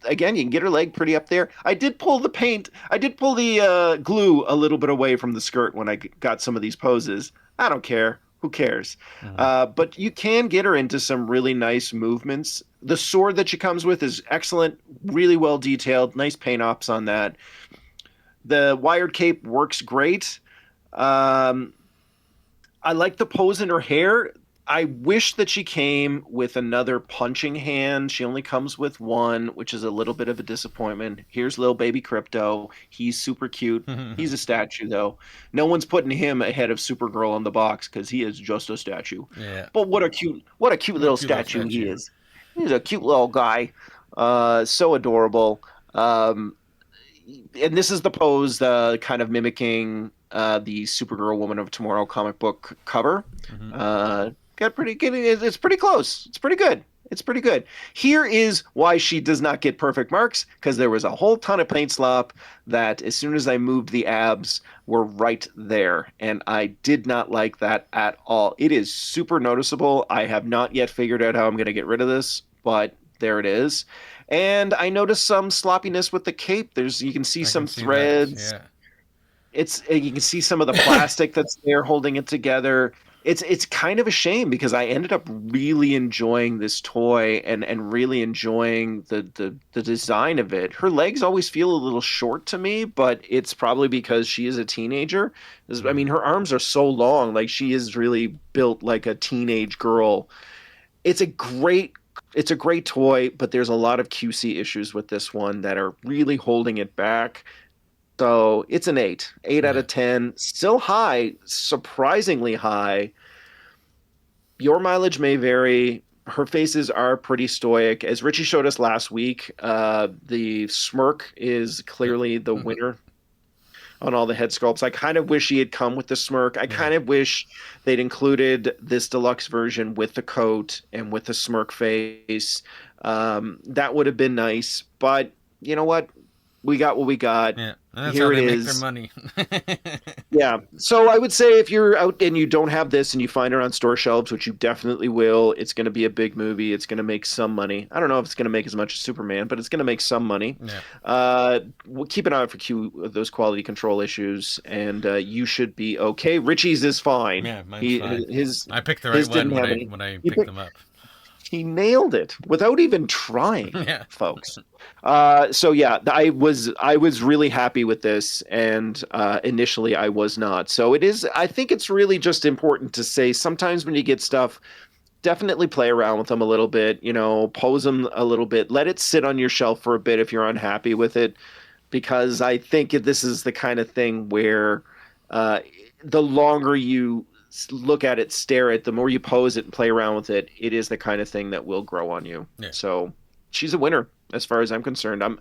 Again, you can get her leg pretty up there. I did pull the paint. I did pull the glue a little bit away from the skirt when I got some of these poses. I don't care. Who cares? Hmm. But you can get her into some really nice movements. The sword that she comes with is excellent, really well detailed, nice paint ops on that. The wired cape works great. Um, I like the pose in her hair. I wish that she came with another punching hand. She only comes with one, which is a little bit of a disappointment. Here's little baby Crypto. He's super cute. He's a statue, though. No one's putting him ahead of Supergirl on the box because he is just a statue. Yeah. But what a cute What a little cute little statue he statue. is. He's a cute little guy. So adorable. And this is the pose, kind of mimicking the Supergirl Woman of Tomorrow comic book cover. Hmm. Got pretty good. It's pretty close. It's pretty good. It's pretty good. Here is why she does not get perfect marks, because there was a whole ton of paint slop that as soon as I moved the abs were right there. And I did not like that at all. It is super noticeable. I have not yet figured out how I'm going to get rid of this, but there it is. And I noticed some sloppiness with the cape. You can see I can some see that. threads. Yeah. You can see some of the plastic that's there holding it together. It's kind of a shame because I ended up really enjoying this toy and really enjoying the design of it. Her legs always feel a little short to me, but it's probably because she is a teenager. I Hmm. mean, her arms are so long, like she is really built like a teenage girl. It's a great it's a great toy, but there's a lot of QC issues with this one that are really holding it back. So it's an 8 out Yeah. of 10. Still high, surprisingly high. Your mileage may vary. her faces are pretty stoic. As Richie showed us last week, the smirk is clearly the winner on all the head sculpts. I kind of wish he had come with the smirk. I kind of wish they'd included this deluxe version with the coat and with the smirk face. That would have been nice. But you know what? We got what we got. Yeah, and that's Here how it they is. make their money. Yeah. So I would say if you're out and you don't have this and you find it on store shelves, which you definitely will, it's going to be a big movie. It's going to make some money. I don't know if it's going to make as much as Superman, but it's going to make some money. Yeah. We'll keep an eye out for those quality control issues, and you should be okay. Richie's is fine. Yeah, mine's fine. I picked the his right one didn't when I picked them up. He nailed it without even trying, folks. So yeah, I was really happy with this, and initially I was not. So it is. I think it's really just important to say sometimes when you get stuff, definitely play around with them a little bit. You know, pose them a little bit. Let it sit on your shelf for a bit if you're unhappy with it, because I think this is the kind of thing where the longer you look at it, stare at, the more you pose it and play around with it, it is the kind of thing that will grow on you. Yeah. So she's a winner as far as I'm concerned. I'm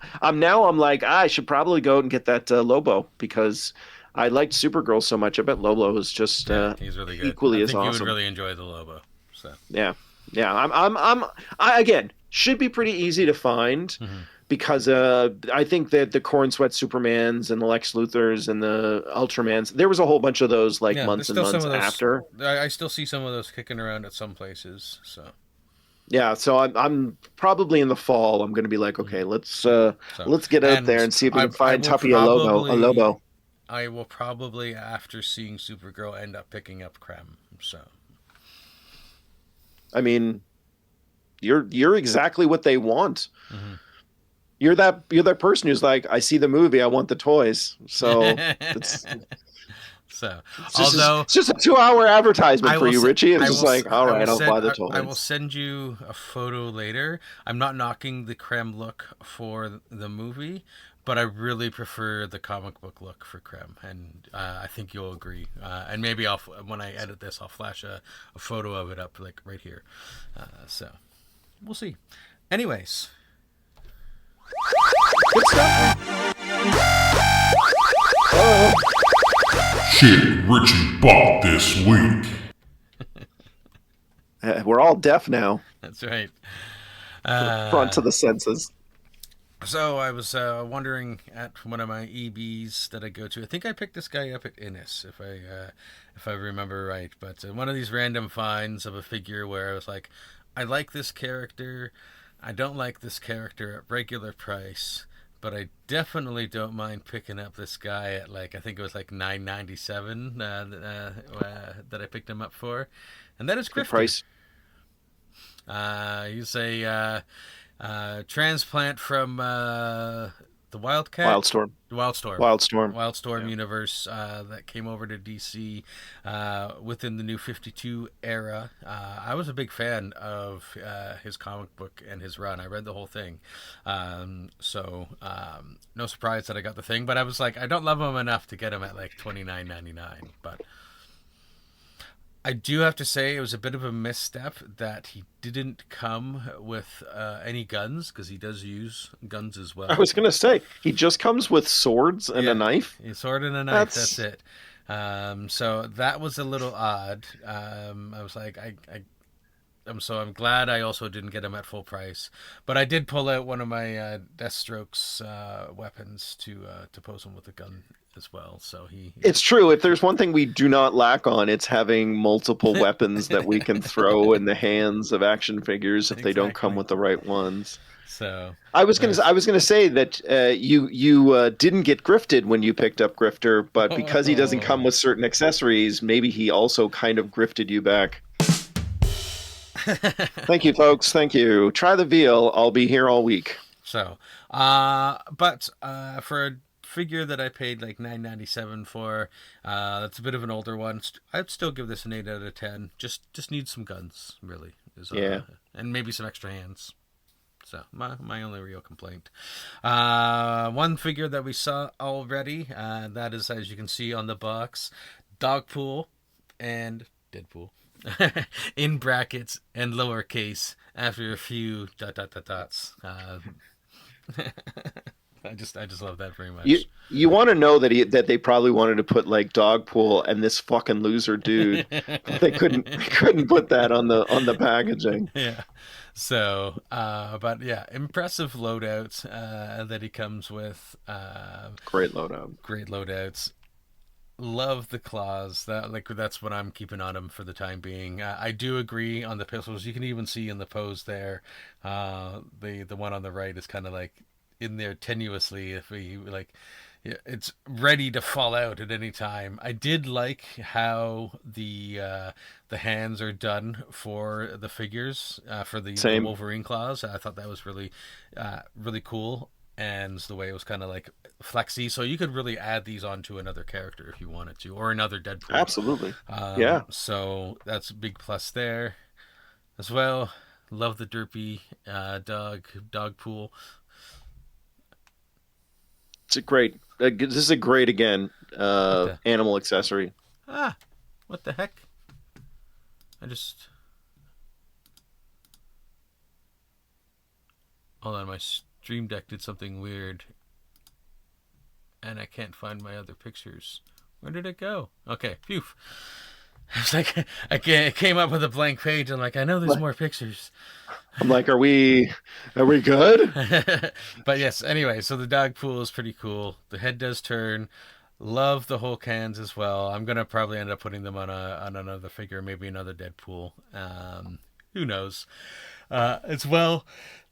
like, I should probably go and get that Lobo, because I liked Supergirl so much. I bet Lobo is just he's really good. Equally as awesome. I think you would really enjoy the Lobo. So yeah. I again, should be pretty easy to find. Mm-hmm. Because I think that the Corn Sweat Supermans and the Lex Luthors and the Ultramans, there was a whole bunch of those months and months after. I still see some of those kicking around at some places. So yeah, so I'm probably in the fall. I'm going to be like, okay, let's get out there and see if we can find Tuppy a Lobo. I will probably, after seeing Supergirl, end up picking up Creme. So I mean, you're exactly what they want. Mm-hmm. You're that person who's like, I see the movie, I want the toys. So it's just a 2-hour advertisement for you, Richie. It's just like, all right, I'll buy the toys. I will send you a photo later. I'm not knocking the Creme look for the movie, but I really prefer the comic book look for Creme, and I think you'll agree. And maybe when I edit this, I'll flash a photo of it up like right here. So we'll see. Anyways. Good stuff. Shit Richie bought this week. We're all deaf now. That's right. Front to the senses. So I was wondering at one of my EBs that I go to. I think I picked this guy up at Innis, if I remember right. But one of these random finds of a figure where I was like, I like this character. I don't like this character at regular price, but I definitely don't mind picking up this guy at I think it was $9.97 that I picked him up for, and that is Grifter. Good He's price. a transplant from the Wildstorm universe that came over to DC within the New 52 era. I was a big fan of his comic book and his run. I read the whole thing, so no surprise that I got the thing. But I was like, I don't love him enough to get him at $29.99. But I do have to say it was a bit of a misstep that he didn't come with any guns, because he does use guns as well. I was going to say, he just comes with swords and a knife. A sword and a knife, that's it. So that was a little odd. I was like, I'm glad I also didn't get him at full price. But I did pull out one of my Deathstroke's weapons to pose him with a gun as well. So it's true. If there's one thing we do not lack on, it's having multiple weapons that we can throw in the hands of action figures if they don't come with the right ones. So I was gonna say that you didn't get grifted when you picked up Grifter, but because he doesn't come with certain accessories, maybe he also kind of grifted you back. Thank you, folks. Thank you. Try the veal. I'll be here all week. So, but for a figure that I paid $9.97 for, that's a bit of an older one. I'd still give this an 8 out of 10. Just needs some guns, really. And maybe some extra hands. So my only real complaint. One figure that we saw already, that is, as you can see on the box, Dogpool and Deadpool. in brackets and lowercase after a few ... dots. I just love that very much. You want to know that they probably wanted to put like Dogpool and this fucking loser dude. They couldn't put that on the packaging. Yeah. So, but yeah, impressive loadouts that he comes with. Great loadout. Great loadouts. Love the claws. That's what I'm keeping on him for the time being. I do agree on the pistols. You can even see in the pose there. The one on the right is kind of like in there tenuously. If we like, yeah, it's ready to fall out at any time. I did like how the hands are done for the figures for the Wolverine claws. I thought that was really really cool. And the way it was kind of like flexy, so you could really add these onto another character if you wanted to, or another Deadpool. Absolutely. Yeah. So that's a big plus there as well. Love the derpy Dogpool. It's a great. This is a great again animal accessory. What the heck? I just hold on. My Stream Deck did something weird, and I can't find my other pictures. Where did it go? Okay, phew. It's like I came up with a blank page. I'm like, I know there's more pictures. I'm like, are we good? But yes, anyway, so the Dogpool is pretty cool. The head does turn. Love the Hulk hands as well. I'm gonna probably end up putting them on another figure, maybe another Deadpool. Who knows? As well.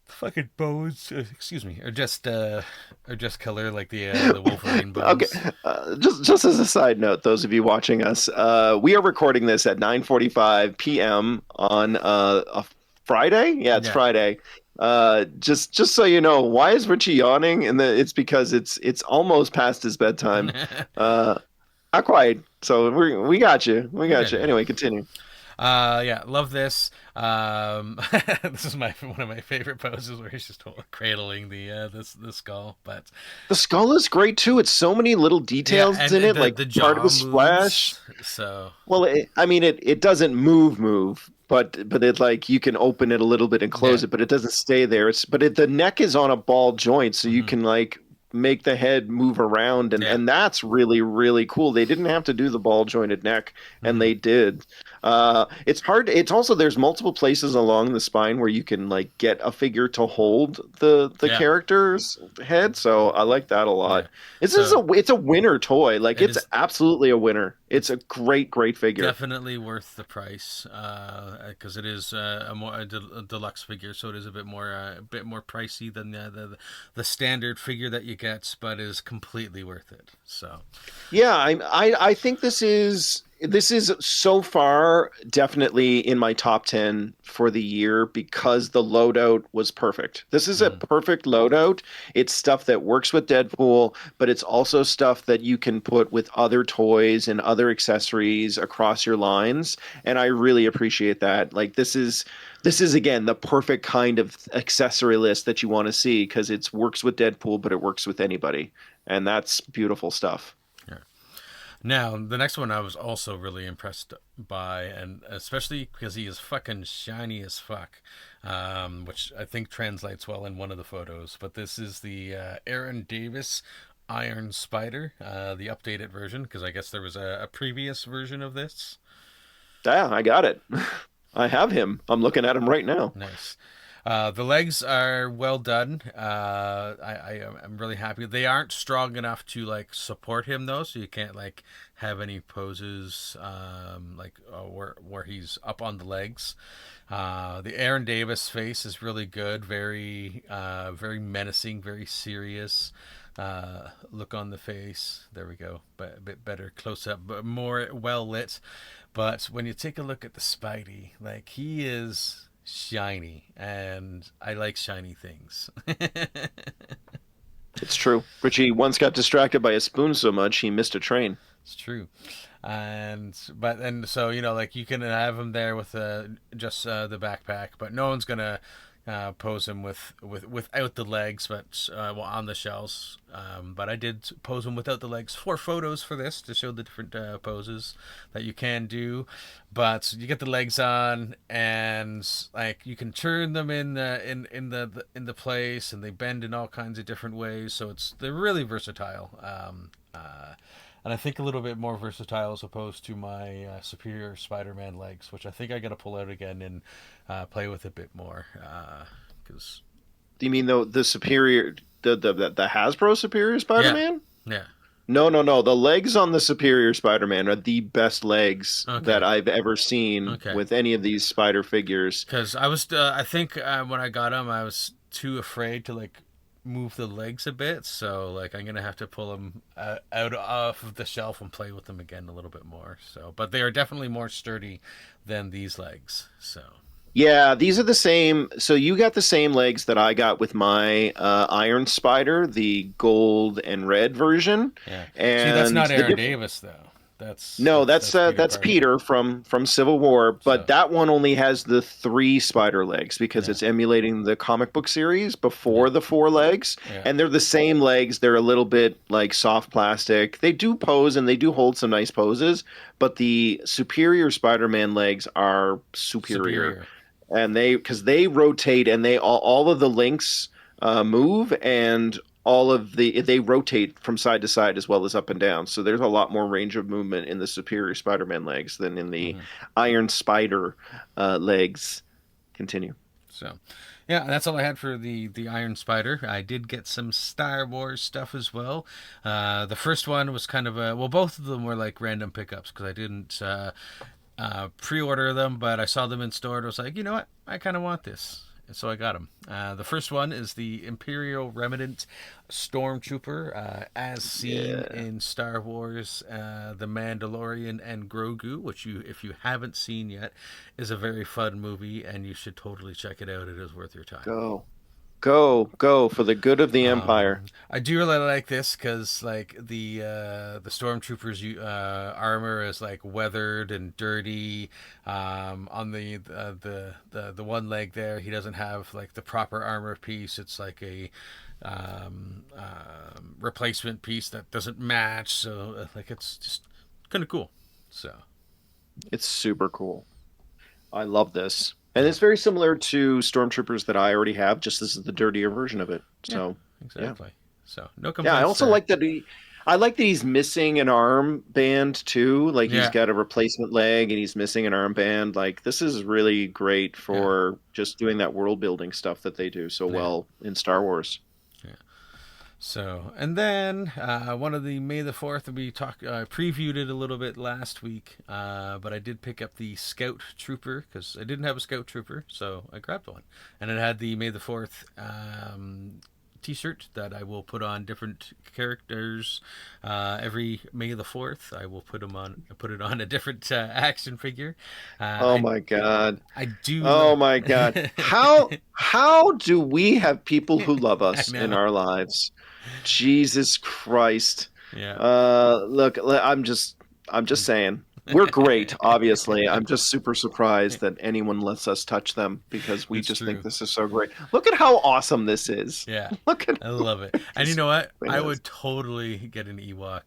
Fucking bones, excuse me, or just color like the Wolverine bones. Okay, just as a side note, those of you watching us, we are recording this at 9:45 p.m. on a Friday. Yeah, it's Friday. Just so you know, why is Richie yawning? And it's because it's almost past his bedtime. Not quite. So we got you. We got you. Anyway, continue. Yeah, love this. This is one of my favorite poses where he's just cradling the skull. But the skull is great too. It's so many little details in it, like the part of the splash. So it doesn't move, but it like you can open it a little bit and close it, but it doesn't stay there. The neck is on a ball joint, so you can like make the head move around, and that's really, really cool. They didn't have to do the ball jointed neck, and they did. It's hard. It's also, there's multiple places along the spine where you can like get a figure to hold the character's head. So I like that a lot. It's a winner toy. Like it's absolutely a winner. It's a great figure. Definitely worth the price because it is a deluxe figure, so it is a bit more pricey than the standard figure that you get, but is completely worth it. So yeah, I think this is so far definitely in my top 10 for the year because the loadout was perfect. This is a perfect loadout. It's stuff that works with Deadpool, but it's also stuff that you can put with other toys and other accessories across your lines. And I really appreciate that. Like this is again the perfect kind of accessory list that you want to see because it works with Deadpool, but it works with anybody. And that's beautiful stuff. Now, the next one I was also really impressed by, and especially because he is fucking shiny as fuck, which I think translates well in one of the photos. But this is the Aaron Davis Iron Spider, the updated version, because I guess there was a previous version of this. Yeah, I got it. I have him. I'm looking at him right now. Nice. The legs are well done. I'm really happy. They aren't strong enough to like support him though, so you can't like have any poses where he's up on the legs. The Aaron Davis face is really good. Very menacing, very serious. Look on the face. There we go. But a bit better close up, but more well lit. But when you take a look at the Spidey, like he is shiny, and I like shiny things. It's true. Richie once got distracted by a spoon so much he missed a train. It's true. So you know, like you can have him there with just the backpack, but no one's gonna pose him without the legs, but on the shells. But I did pose him without the legs for photos for this to show the different poses that you can do. But you get the legs on, and like you can turn them in the place, and they bend in all kinds of different ways. So they're really versatile. And I think a little bit more versatile as opposed to my Superior Spider-Man legs, which I think I got to pull out again and play with a bit more. Cause... Do you mean the Superior, the Hasbro Superior Spider-Man? Yeah. No. The legs on the Superior Spider-Man are the best legs that I've ever seen with any of these Spider figures. Because I think when I got them, I was too afraid to like move the legs a bit, so like I'm gonna have to pull them out off of the shelf and play with them again a little bit more. So, but they are definitely more sturdy than these legs. So yeah, these are the same. So you got the same legs that I got with my Iron Spider, the gold and red version. Yeah, and see, that's not Aaron Davis though. That's Peter from Civil War, but that one only has the 3 spider legs because it's emulating the comic book series before the 4 legs, and they're the same legs. They're a little bit like soft plastic. They do pose and they do hold some nice poses, but the Superior Spider-Man legs are superior. And because they rotate and they all of the links move, and they rotate from side to side as well as up and down. So there's a lot more range of movement in the Superior Spider-Man legs than in the Iron Spider legs. Continue. So, yeah, that's all I had for the Iron Spider. I did get some Star Wars stuff as well. The first one was kind of both of them were like random pickups because I didn't pre-order them, but I saw them in store and I was like, you know what? I kind of want this. And so I got them. The first one is the Imperial Remnant Stormtrooper, as seen in Star Wars, The Mandalorian and Grogu, which if you haven't seen yet, is a very fun movie, and you should totally check it out. It is worth your time. Go for the good of the Empire. I do really like this because like the stormtroopers armor is like weathered and dirty. On the one leg there, he doesn't have like the proper armor piece. It's like a replacement piece that doesn't match. So like it's just kind of cool. So it's super cool. I love this. And it's very similar to Stormtroopers that I already have, just this is the dirtier version of it. So exactly. So no complaints. Yeah, I also like that he's missing an arm band too. Like he's got a replacement leg and he's missing an arm band. Like this is really great for just doing that world building stuff that they do so well in Star Wars. So, and then one of the May the 4th, we previewed it a little bit last week, but I did pick up the Scout Trooper because I didn't have a Scout Trooper, so I grabbed one. And it had the May the 4th t-shirt that I will put on different characters every May the 4th. I will put it on a different action figure. My God. I do. Oh my God. How do we have people who love us in our lives? Jesus Christ. Yeah. Look, I'm just saying. We're great, obviously. I'm just super surprised that anyone lets us touch them because we think this is so great. Look at how awesome this is. Yeah. I love love it. And you know what? I would totally get an Ewok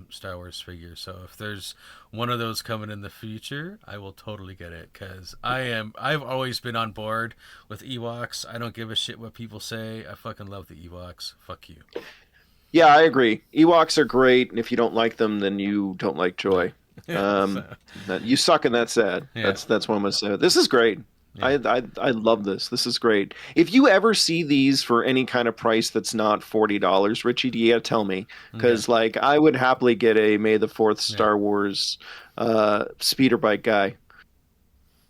Star Wars figure. So if there's one of those coming in the future, I will totally get it because I've always been on board with Ewoks. I don't give a shit what people say. I fucking love the Ewoks. Fuck you. Yeah, I agree. Ewoks are great, and if you don't like them, then you don't like joy. You suck and that's sad. That's what I'm gonna say. This is great. I love this. This is great. If you ever see these for any kind of price that's not $40, Richie, you gotta tell me because like I would happily get a May the 4th Star Wars speeder bike guy.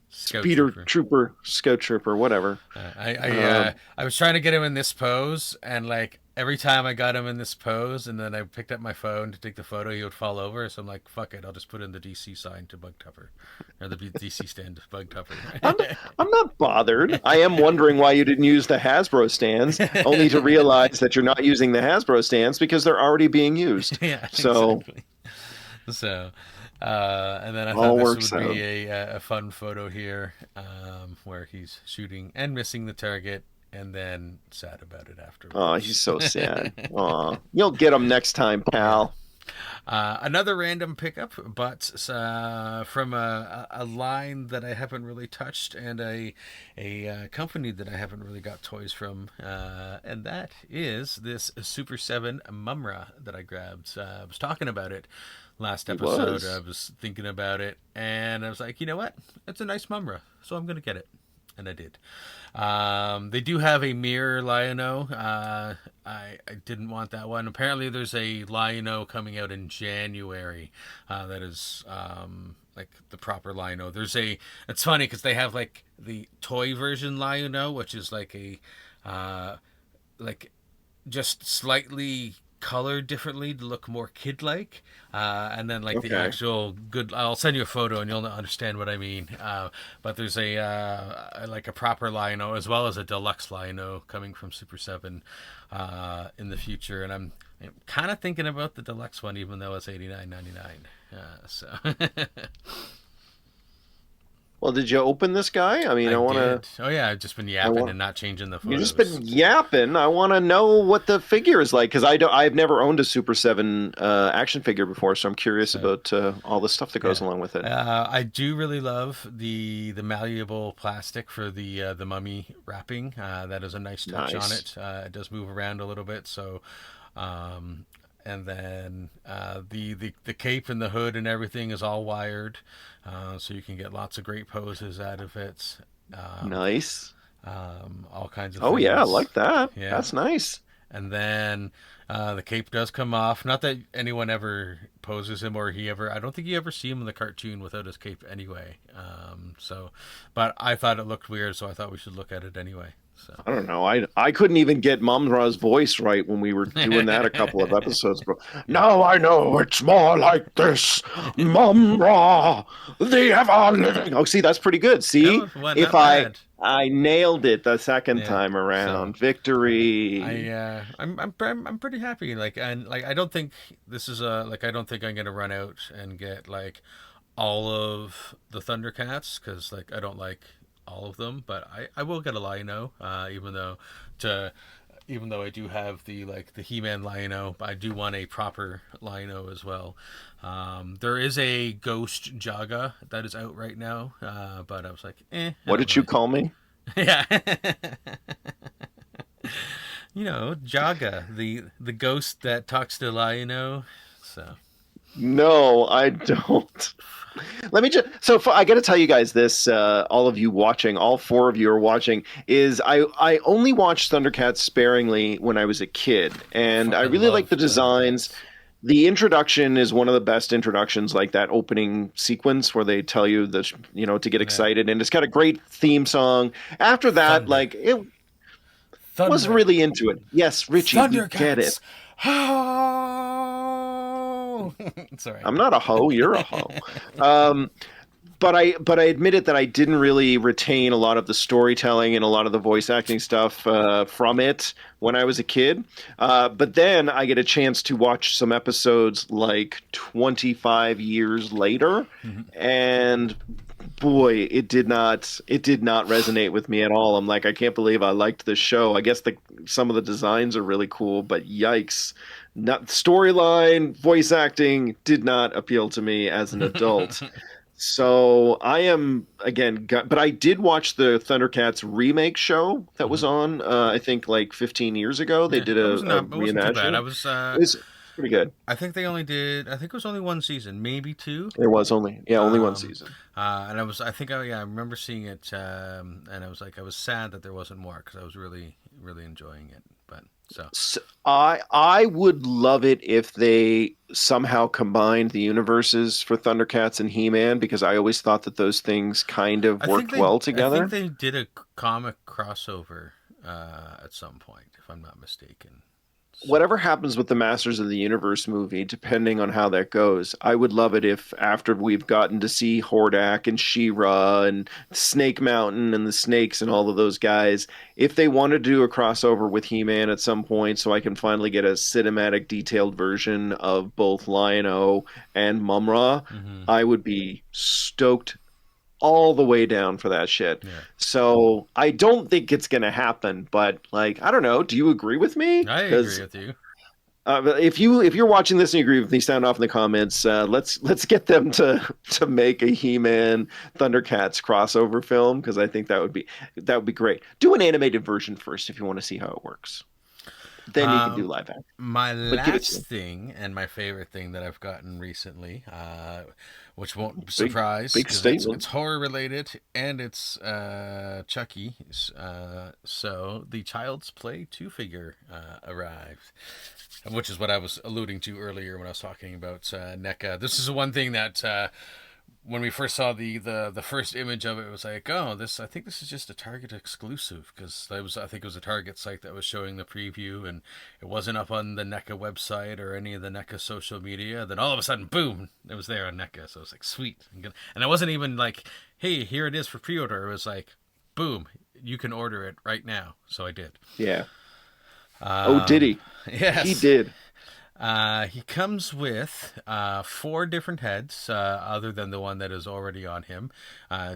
Scout Trooper, whatever. I was trying to get him in this pose, and like every time I got him in this pose, and then I picked up my phone to take the photo, he would fall over. So I'm like, fuck it, I'll just put in the DC sign to bug Tupper, or the DC stand to bug Tupper. I'm not bothered. I am wondering why you didn't use the Hasbro stands, only to realize that you're not using the Hasbro stands because they're already being used. Yeah, so. Exactly. So. And then I All thought works this would out. be a fun photo here, where he's shooting and missing the target, and then sad about it Oh, afterwards. he's so sad. Aw. You'll get him next time, Yeah. pal. Another random pickup, but from a line that I haven't really touched, and a company that I haven't really got toys from, and that is this Super 7 Mumra that I grabbed. I was talking about it last He episode. was. I was thinking about it, and I was like, you know what? It's a nice Mumra, so I'm going to get it. And I did. They do have a mirror Lion-O. I didn't want that one. Apparently, there's a Lion-O coming out in January. That is like the proper Lion-O. It's funny because they have like the toy version Lion-O, which is like a like just slightly colored differently to look more kid-like, and then like the Okay. actual good, I'll send you a photo and you'll understand what I mean, but there's like a proper Lion-O as well as a deluxe Lion-O coming from Super 7 in the future, and I'm kind of thinking about the deluxe one even though it's $89.99, so Well, did you open this guy? I mean, I want did. to. Oh yeah, I've just been yapping and not changing the You've just photos. been yapping. I want to know what the figure is like because I've never owned a Super 7 action figure before, so I'm curious So, about all the stuff that goes along with it. I do really love the malleable plastic for the mummy wrapping. That is a nice touch on Nice. it. It does move around a little bit, so and then the cape and the hood and everything is all wired, so you can get lots of great poses out of it. Nice. All kinds of Oh yeah, I things. like that. Yeah. That's nice. And then the cape does come off. Not that anyone ever poses him or he ever. I don't think you ever see him in the cartoon without his cape anyway. But I thought it looked weird, so I thought we should look at it anyway. So. I don't know. I couldn't even get Mumra's voice right when we were doing that a couple of episodes ago. Now I know it's more like this. Mumra, the ever living. Oh, see, that's pretty good. See, That was if not bad. I nailed it the second Yeah, time around, so victory. I'm pretty happy. Like, and like I don't think this is I don't think I'm gonna run out and get like all of the Thundercats because like I don't like all of them, but I will get a Lion-O, even though I do have the He-Man Lion-O, I do want a proper Lion-O as well. There is a Ghost Jaga that is out right now, but I was like, I What don't did you really. call me? Yeah. Jaga, the ghost that talks to Lion-O. So No, I don't. Let me just. I got to tell you guys this. All of you watching, all four of you are watching. Is I only watched Thundercats sparingly when I was a kid, and I fucking really like love the designs. Thundercats. The introduction is one of the best introductions, like that opening sequence where they tell you that to get excited, and it's got a great theme song. After that, Thunder. like it wasn't Thunder. really into it. Yes, Richie, we get it. Thundercats. Oh! Sorry. I'm not a hoe. You're a hoe. But I admitted that I didn't really retain a lot of the storytelling and a lot of the voice acting stuff from it when I was a kid. But then I get a chance to watch some episodes like 25 years later, and boy, it did not resonate with me at all. I'm like, I can't believe I liked this show. I guess some of the designs are really cool, but yikes. Not storyline, voice acting did not appeal to me as an adult. So I am but I did watch the Thundercats remake show that was on. I think like 15 years ago. They did a it wasn't too bad. reimagining. It was pretty good. I think they only did. I think it was only one season, maybe two. There was only one season. And I remember seeing it, and I was sad that there wasn't more because I was really, really enjoying it. But So I would love it if they somehow combined the universes for Thundercats and He-Man because I always thought that those things kind of worked well together. I think they did a comic crossover at some point, if I'm not mistaken. whatever happens with the Masters of the Universe movie, depending on how that goes, I would love it if after we've gotten to see Hordak and She-Ra and Snake Mountain and the Snakes and all of those guys, if they want to do a crossover with He-Man at some point so I can finally get a cinematic detailed version of both Lion-O and Mum-Ra, I would be stoked all the way down for that shit. Yeah. So I don't think it's going to happen, but like, I don't know. Do you agree with me? I agree with you. If you're watching this and you agree with me, sound off in the comments. Let's get them to make a He-Man Thundercats crossover film, because I think that would be great. Do an animated version first if you want to see how it works. Then you can do live action. My last thing and my favorite thing that I've gotten recently, which won't surprise, big statement. It's horror related and it's Chucky. So the Child's Play 2 figure arrived, which is what I was alluding to earlier when I was talking about NECA. This is the one thing that when we first saw the first image of it, it was like, oh, I think this is just a Target exclusive, because I think it was a Target site that was showing the preview, and it wasn't up on the NECA website or any of the NECA social media. Then all of a sudden, boom, it was there on NECA. So it was like, sweet. And it wasn't even like, hey, here it is for pre-order. It was like, boom, you can order it right now. So I did. Yeah. Did he? Yes. He did. He comes with 4 different heads, other than the one that is already on him.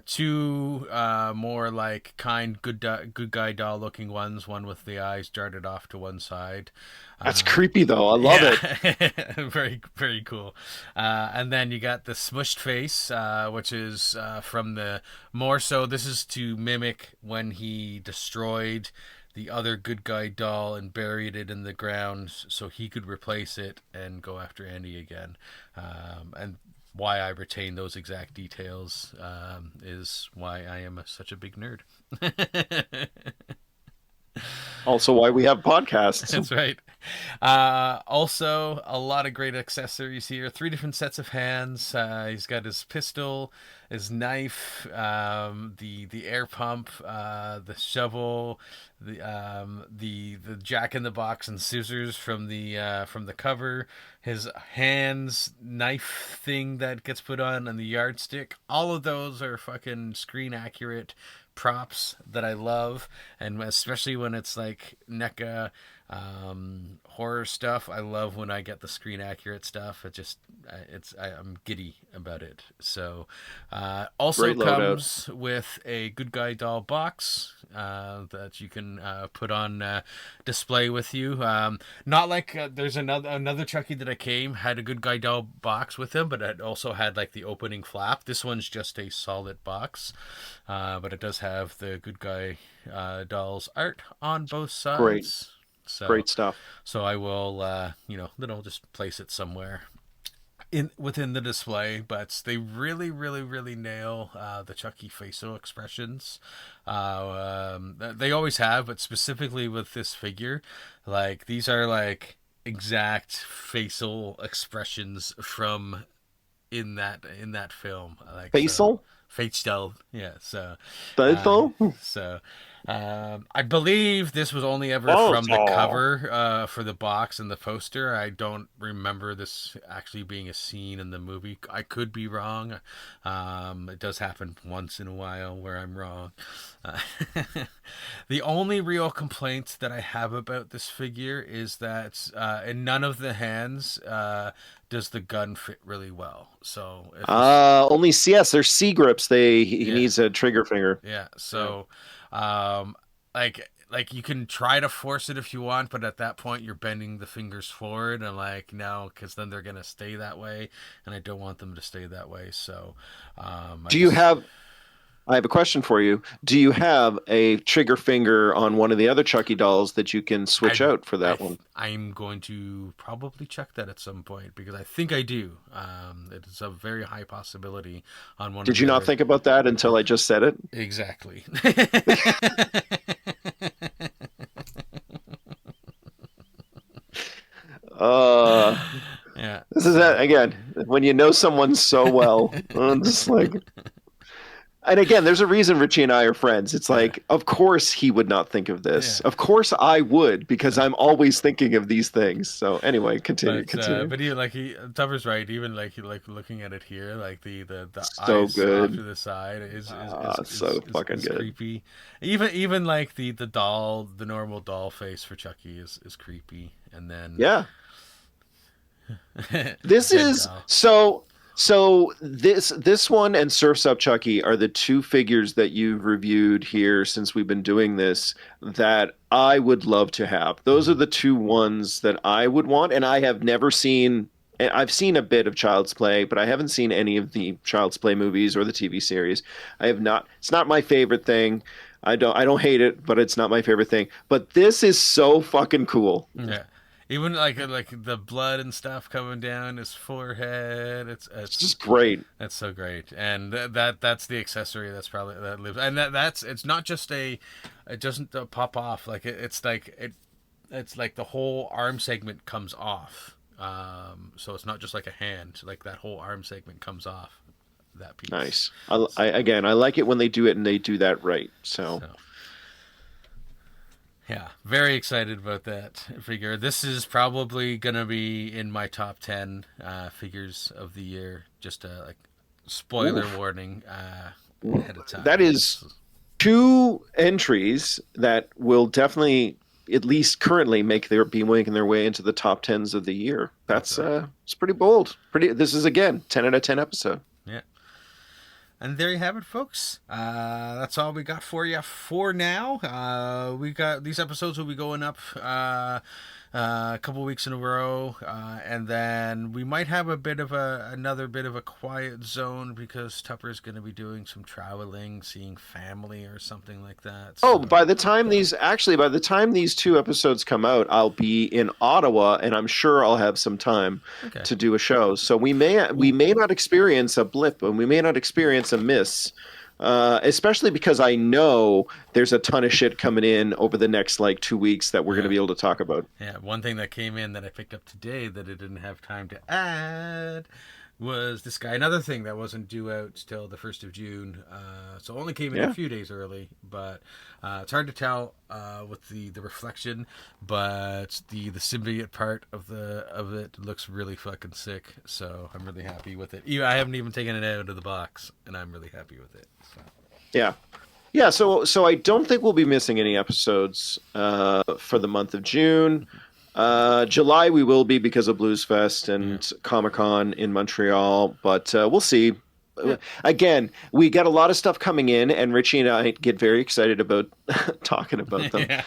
2 more like good guy doll looking ones. One with the eyes darted off to one side. That's creepy though. I love it. Very, very cool. And then you got the smushed face, which is from the more so. This is to mimic when he destroyed the other good guy doll and buried it in the ground so he could replace it and go after Andy again. And why I retain those exact details is why I am such a big nerd. Also why we have podcasts. That's right. Also, a lot of great accessories here. 3 different sets of hands. He's got his pistol, his knife, the air pump, the shovel, the Jack in the Box and scissors from the cover, his hands knife thing that gets put on, and the yardstick. All of those are fucking screen accurate props that I love, and especially when it's like NECA horror stuff. I love when I get the screen accurate stuff. I'm giddy about it. So also comes with a good guy doll box that you can put on display with you. Not like there's another Chucky that had a good guy doll box with him, but it also had like the opening flap. This one's just a solid box, but it does have the good guy dolls art on both sides. Great. Great stuff. So I will, then I'll just place it somewhere within the display. But they really, really, really nail the Chucky facial expressions. They always have, but specifically with this figure, like these are like exact facial expressions from in that film. Like facial. Facial, yeah. So, I believe this was only ever from the cover for the box and the poster. I don't remember this actually being a scene in the movie. I could be wrong. It does happen once in a while where I'm wrong. The only real complaint that I have about this figure is that in none of the hands does the gun fit really well. So only CS, they're C grips. He needs a trigger finger. Yeah. So like you can try to force it if you want, but at that point you're bending the fingers forward, and like no, because then they're gonna stay that way, and I don't want them to stay that way. So I have a question for you. Do you have a trigger finger on one of the other Chucky dolls that you can switch out for that one? I'm going to probably check that at some point, because I think I do. It's a very high possibility on one. Did you not think about that until I just said it? Exactly. Yeah. This is again when you know someone so well. I'm just like, And again, there's a reason Richie and I are friends. It's like, of course he would not think of this. Yeah. Of course I would, because I'm always thinking of these things. So anyway, continue. But Tupper's right. Even like looking at it here, like the So eyes good. off to the side is Fucking good. creepy. Even like the doll, the normal doll face for Chucky is creepy. And then Yeah. This Dead is doll. so this one and Surf's Up Chucky are the two figures that you've reviewed here since we've been doing this that I would love to have. Those are the two ones that I would want, and I have never seen. I've seen a bit of Child's Play, but I haven't seen any of the Child's Play movies or the TV series. I have not. It's not my favorite thing. I don't hate it, but it's not my favorite thing. But this is so fucking cool. Yeah. Even like the blood and stuff coming down his forehead, it's just great. That's so great, and that's the accessory that lives, and it's not just it doesn't pop off like it's like the whole arm segment comes off, so it's not just like a hand, like that whole arm segment comes off that piece. Nice. I like it when they do it and they do that right. So. Yeah, very excited about that figure. This is probably gonna be in my top 10 figures of the year. Just a spoiler warning ahead of time. That is 2 entries that will definitely, at least currently, be making their way into the top 10s of the year. That's it's pretty bold. This is again 10 out of 10 episode. Yeah. And there you have it, folks. That's all we got for you for now. We got these episodes will be going up a couple weeks in a row, and then we might have another bit of a quiet zone because Tupper's going to be doing some traveling, seeing family or something like that. So. Oh, by the time these 2 episodes come out, I'll be in Ottawa, and I'm sure I'll have some time to do a show. So we may not experience a blip, and we may not experience a miss. Especially because I know there's a ton of shit coming in over the next 2 weeks that we're going to be able to talk about. Yeah, one thing that came in that I picked up today that I didn't have time to add was this guy. Another thing that wasn't due out till the 1st of June, so only came in a few days early, but it's hard to tell with the reflection, but the symbiote part of it looks really fucking sick, so I'm really happy with it. I haven't even taken it out of the box, and I'm really happy with it. So. Yeah, so I don't think we'll be missing any episodes for the month of June. July we will be because of Blues Fest and Comic-Con in Montreal, but we'll see. Again, we got a lot of stuff coming in, and Richie and I get very excited about talking about them.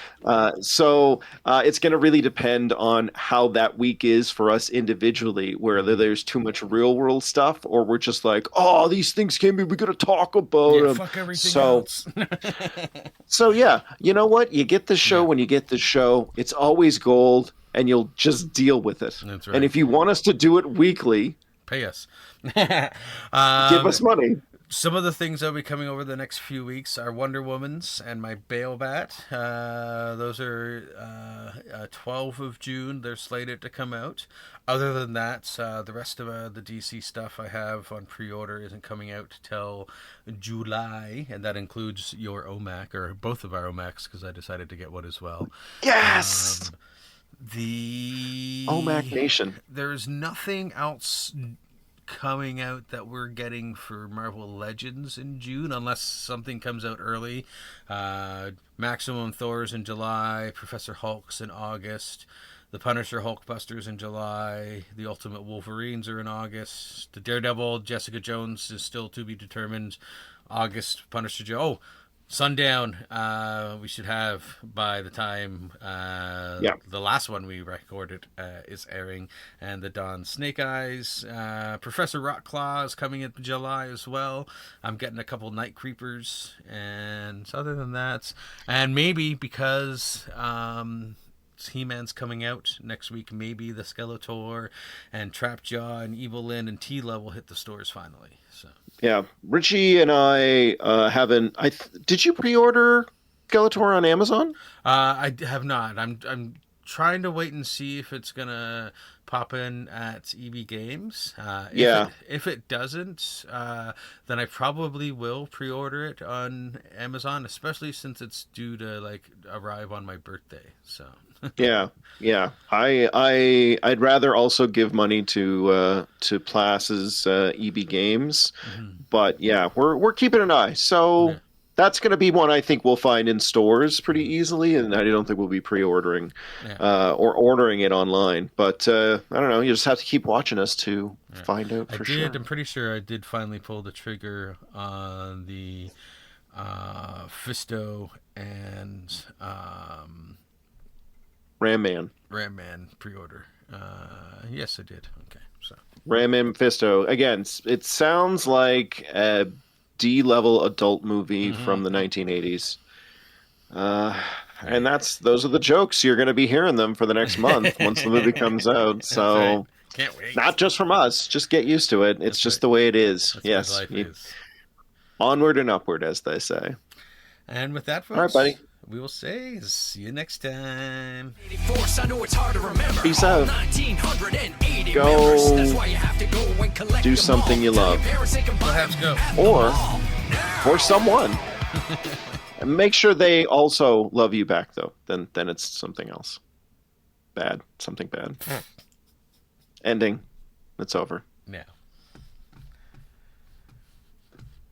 So it's going to really depend on how that week is for us individually, whether there's too much real world stuff or we're just like, oh, these things came in, we got to talk about them. Fuck everything else. So yeah, you know what? You get the show when you get the show. It's always gold, and you'll just deal with it. That's right. And if you want us to do it weekly, pay us. give us money. Some of the things that will be coming over the next few weeks are Wonder Woman's and my Bale Bat. Those are 12 of June. They're slated to come out. Other than that, the rest of the DC stuff I have on pre-order isn't coming out till July, and that includes your OMAC, or both of our OMACs, because I decided to get one as well. Yes! The OMAC Nation. There's nothing else coming out that we're getting for Marvel Legends in June, unless something comes out early. Maximum Thor's in July, Professor Hulk's in August, the Punisher Hulkbusters in July, the Ultimate Wolverines are in August, the Daredevil Jessica Jones is still to be determined. August Punisher Joe. Oh, Sundown, we should have by the time the last one we recorded is airing, and the Dawn Snake Eyes. Professor Rockclaw is coming in July as well. I'm getting a couple Night Creepers, and other than that, and maybe because He-Man's coming out next week, maybe the Skeletor and Trapjaw and Evil Lyn and Tila will hit the stores finally. So. Yeah, Richie and I haven't. Did you pre-order Skeletor on Amazon? I have not. I'm trying to wait and see if it's gonna pop in at EB Games. If it doesn't, then I probably will pre-order it on Amazon, especially since it's due to like arrive on my birthday. So Yeah. I'd rather also give money to Plas's EB Games, but yeah, we're keeping an eye. So. Yeah. That's going to be one I think we'll find in stores pretty easily, and I don't think we'll be pre-ordering or ordering it online. But I don't know. You just have to keep watching us to find out for sure. I'm pretty sure I did finally pull the trigger on the Fisto and Ram Man pre-order. Yes, I did. Okay, so Ram Man Fisto. Again, it sounds like a D-level adult movie from the 1980s. And those are the jokes. You're going to be hearing them for the next month once the movie comes out. So right. Can't wait. Not just from us. Just get used to it. It's just the way it is. That's what life is. Onward and upward, as they say. And with that, folks, all right, buddy. We will say see you next time. I know it's hard to remember. Peace out. 1980 go members. That's why you have to go and collect do them something all. you Tell love. your parents they can buy Perhaps them go. at the Or mall. Now. for someone. And make sure they also love you back, though. Then it's something else. Bad. Something bad. Ending. It's over. Yeah.